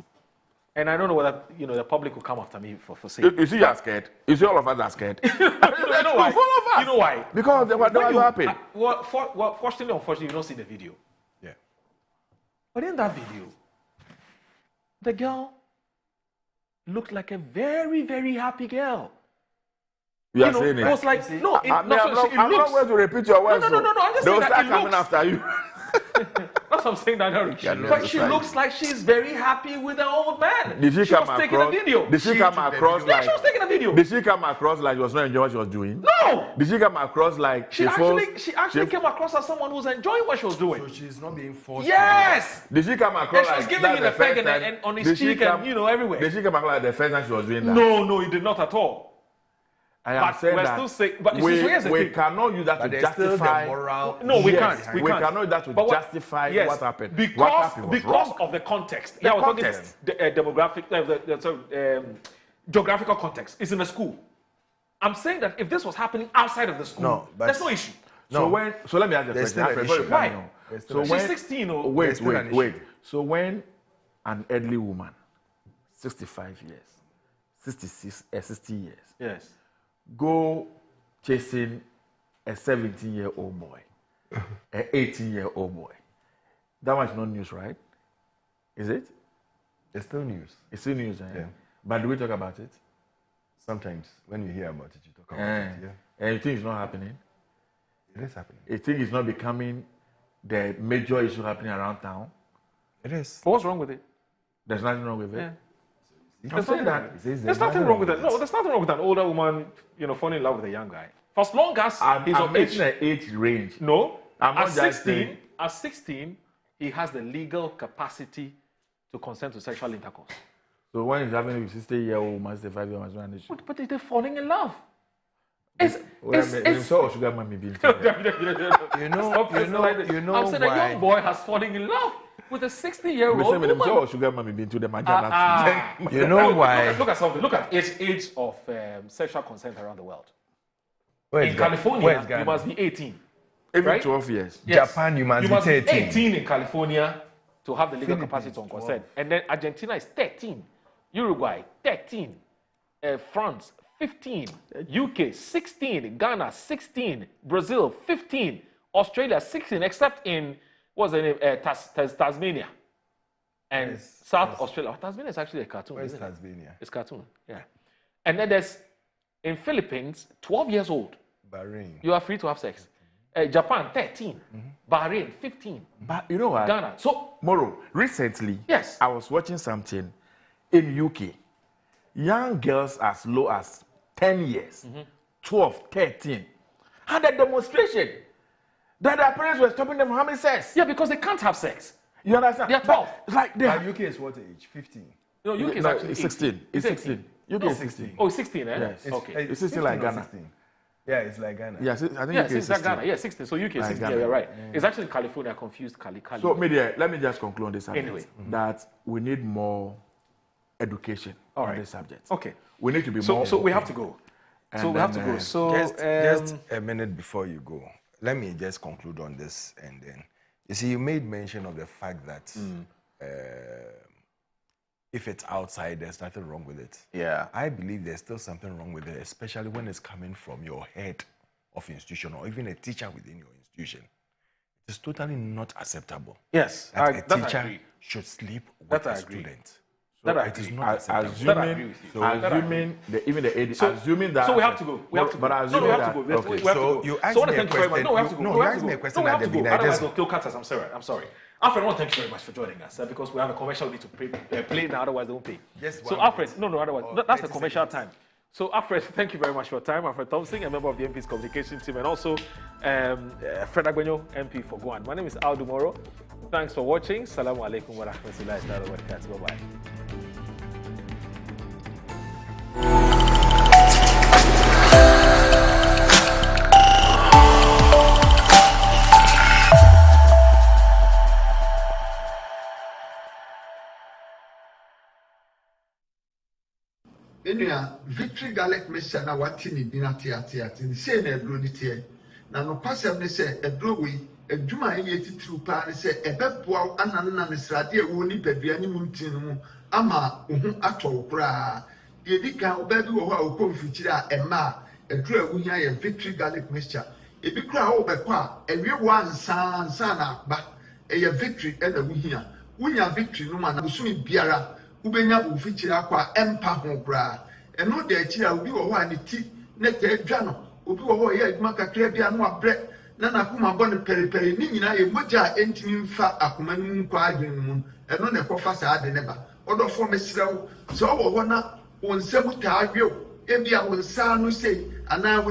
S3: And I don't know whether the public will come after me for saying.
S1: You see, you are scared. You see, all of us are scared.
S3: You know why? You know why?
S1: Because what happened?
S3: Fortunately, unfortunately, you don't see the video.
S5: Yeah.
S3: But in that video, the girl looked like a very, very happy girl.
S1: You are saying it.
S3: It was like
S1: I'm not going to repeat your words.
S3: No. I'm just saying that
S1: start coming after you.
S3: That's what I'm saying, but she looks like she's very happy with the old man.
S1: Did she
S3: was taking a video.
S1: Did she come across like?
S3: She was taking a video.
S1: Did she come across like she was not enjoying what she was doing?
S3: No.
S1: Did she come across like
S3: she actually came across as someone who was enjoying what she was doing?
S5: So she's not being forced.
S3: Yes.
S1: Did she come across
S3: like? She was giving him the peg and on his cheek and everywhere.
S1: Did she come across like the first time she was doing that?
S3: No, he did not at all.
S1: I am saying that we cannot use that to justify
S3: moral. No, we can't. We
S1: cannot use that to justify what happened.
S3: Because of the context. We're talking the demographic, geographical context. It's in the school. I'm saying that if this was happening outside of the school, there's no issue.
S1: So let me ask the question.
S3: Why?
S1: So
S3: she's 16.
S1: Wait. So when an elderly woman, 65 years, 60 years,
S3: yes,
S1: go chasing a 17-year-old boy, an 18-year-old boy. That one's not news, right? Is it?
S5: It's still news.
S1: It's still news, yeah. But do we talk about it?
S5: Sometimes when you hear about it, you talk about it, yeah.
S1: And you think it's not happening?
S5: It is happening.
S1: You think it's not becoming the major issue happening around town?
S5: It is.
S3: But what's wrong with it?
S1: There's nothing wrong with it.
S3: Yeah.
S1: There's
S3: nothing wrong with that. No, there's nothing wrong with an older woman, falling in love with a young guy. For as long as he's of age.
S1: An age range.
S3: No. At 16, he has the legal capacity to consent to sexual intercourse.
S1: So when he's having a 60-year-old woman, 65-year-old woman,
S3: but they're falling in love.
S1: So sugar mommy being
S3: I'm saying a young boy has fallen in love. with a 60-year-old woman.
S1: Sugar mommy been to the
S5: You know why?
S3: Look at something. Look at age of sexual consent around the world.
S5: In
S3: California, you must be 18.
S1: Even
S3: right?
S1: 12 years.
S3: Yes.
S5: Japan, you must be 13.
S3: 18 in California to have the legal capacity on consent. And then Argentina is 13. Uruguay, 13. France, 15. UK, 16. Ghana, 16. Brazil, 15. Australia, 16, except in, what's the name? Tasmania. And South Australia. Oh, Tasmania is actually a cartoon.
S5: Where's Tasmania?
S3: It's cartoon, yeah. And then there's, in Philippines, 12 years old.
S5: Bahrain.
S3: You are free to have sex. Japan, 13. Bahrain, 15.
S1: But you know what?
S3: Ghana. So,
S1: Moro, recently,
S3: yes,
S1: I was watching something in UK. Young girls as low as 10 years, 12, 13, had a demonstration that their parents were stopping them from having sex.
S3: Yeah, because they can't have sex.
S1: You understand?
S3: They are 12.
S1: It's like they
S5: UK is what age? 15.
S3: No, UK is actually
S1: 16. It's 16. UK is 16.
S3: Oh, 16, eh?
S1: Yes.
S3: Okay.
S1: It's 16 like Ghana.
S5: 16. Yeah, it's like Ghana.
S1: Yeah, I think UK is 16.
S3: Like Ghana. Yeah, 16. So UK is 16. Yeah, you're right. It's actually California. I confused Cali.
S1: So, media, let me just conclude on this subject.
S3: Anyway.
S1: That we need more education on this subject.
S3: Okay.
S1: We need to be more.
S3: So we have to go. So we have to go. So
S5: just a minute before you go, let me just conclude on this, and then you see, you made mention of the fact that if it's outside, there's nothing wrong with it.
S3: Yeah.
S5: I believe there's still something wrong with it, especially when it's coming from your head of institution or even a teacher within your institution. It's totally not acceptable.
S3: Yes,
S5: that a
S3: that
S5: teacher
S3: I agree.
S5: should sleep with
S3: That I
S5: a
S3: agree.
S5: student.
S3: So that I
S5: it is
S3: agree.
S5: not acceptable.
S1: Assuming even the AD, assuming that.
S3: So we have to go. We have to go.
S1: But assuming
S3: we have to go. We have to go.
S5: So you asked me a question.
S3: No, we have to go.
S5: No, you asked me a question at the beginning.
S3: Otherwise, they'll kill cutters. I'm sorry. Alfred, I want to thank you very much for joining us because we have a commercial we need to play now, otherwise they won't pay. So Alfred, otherwise that's a commercial time. So Alfred, thank you very much for your time. Alfred Thompson, a member of the MP's communication team, and also Fred Agbenyo, MP for Guan. My name is Aldo Moro. Thanks for watching. Salamu alaikum wa rahmatullahi wa barakatuh. Bye-bye.
S6: Enua victory garlic mixture na wati ni bi na ate ni say na eduro ni tie na no kwasem ni say eduro we adwuma ye titiri pa ni say ebeboa ananna ne srade ewo ni badua ni muntin mu ama ohu atọ kura de dika obabi wo ho a okomfikyiri a ema eduro ewu hia ye victory garlic mixture ebi kura wo bekọ a ewie wo ansa na ba ye victory e na wu hia wunya victory no ma na busumi biara ubenya ufichiri akwa empa ho bra eno de achi a obi wo ho ani ti na ta adwa no obi wo ho ye adwuma kakra bia no abre na nakoma bɔ ne periperi ni nyina ye moja entimi mfa akoma nu nkwa adwen mu eno ne kofa saa de ne ba odofo mesrew so wo ho na wonsɛm ta adwew ebia wonsa no sei ana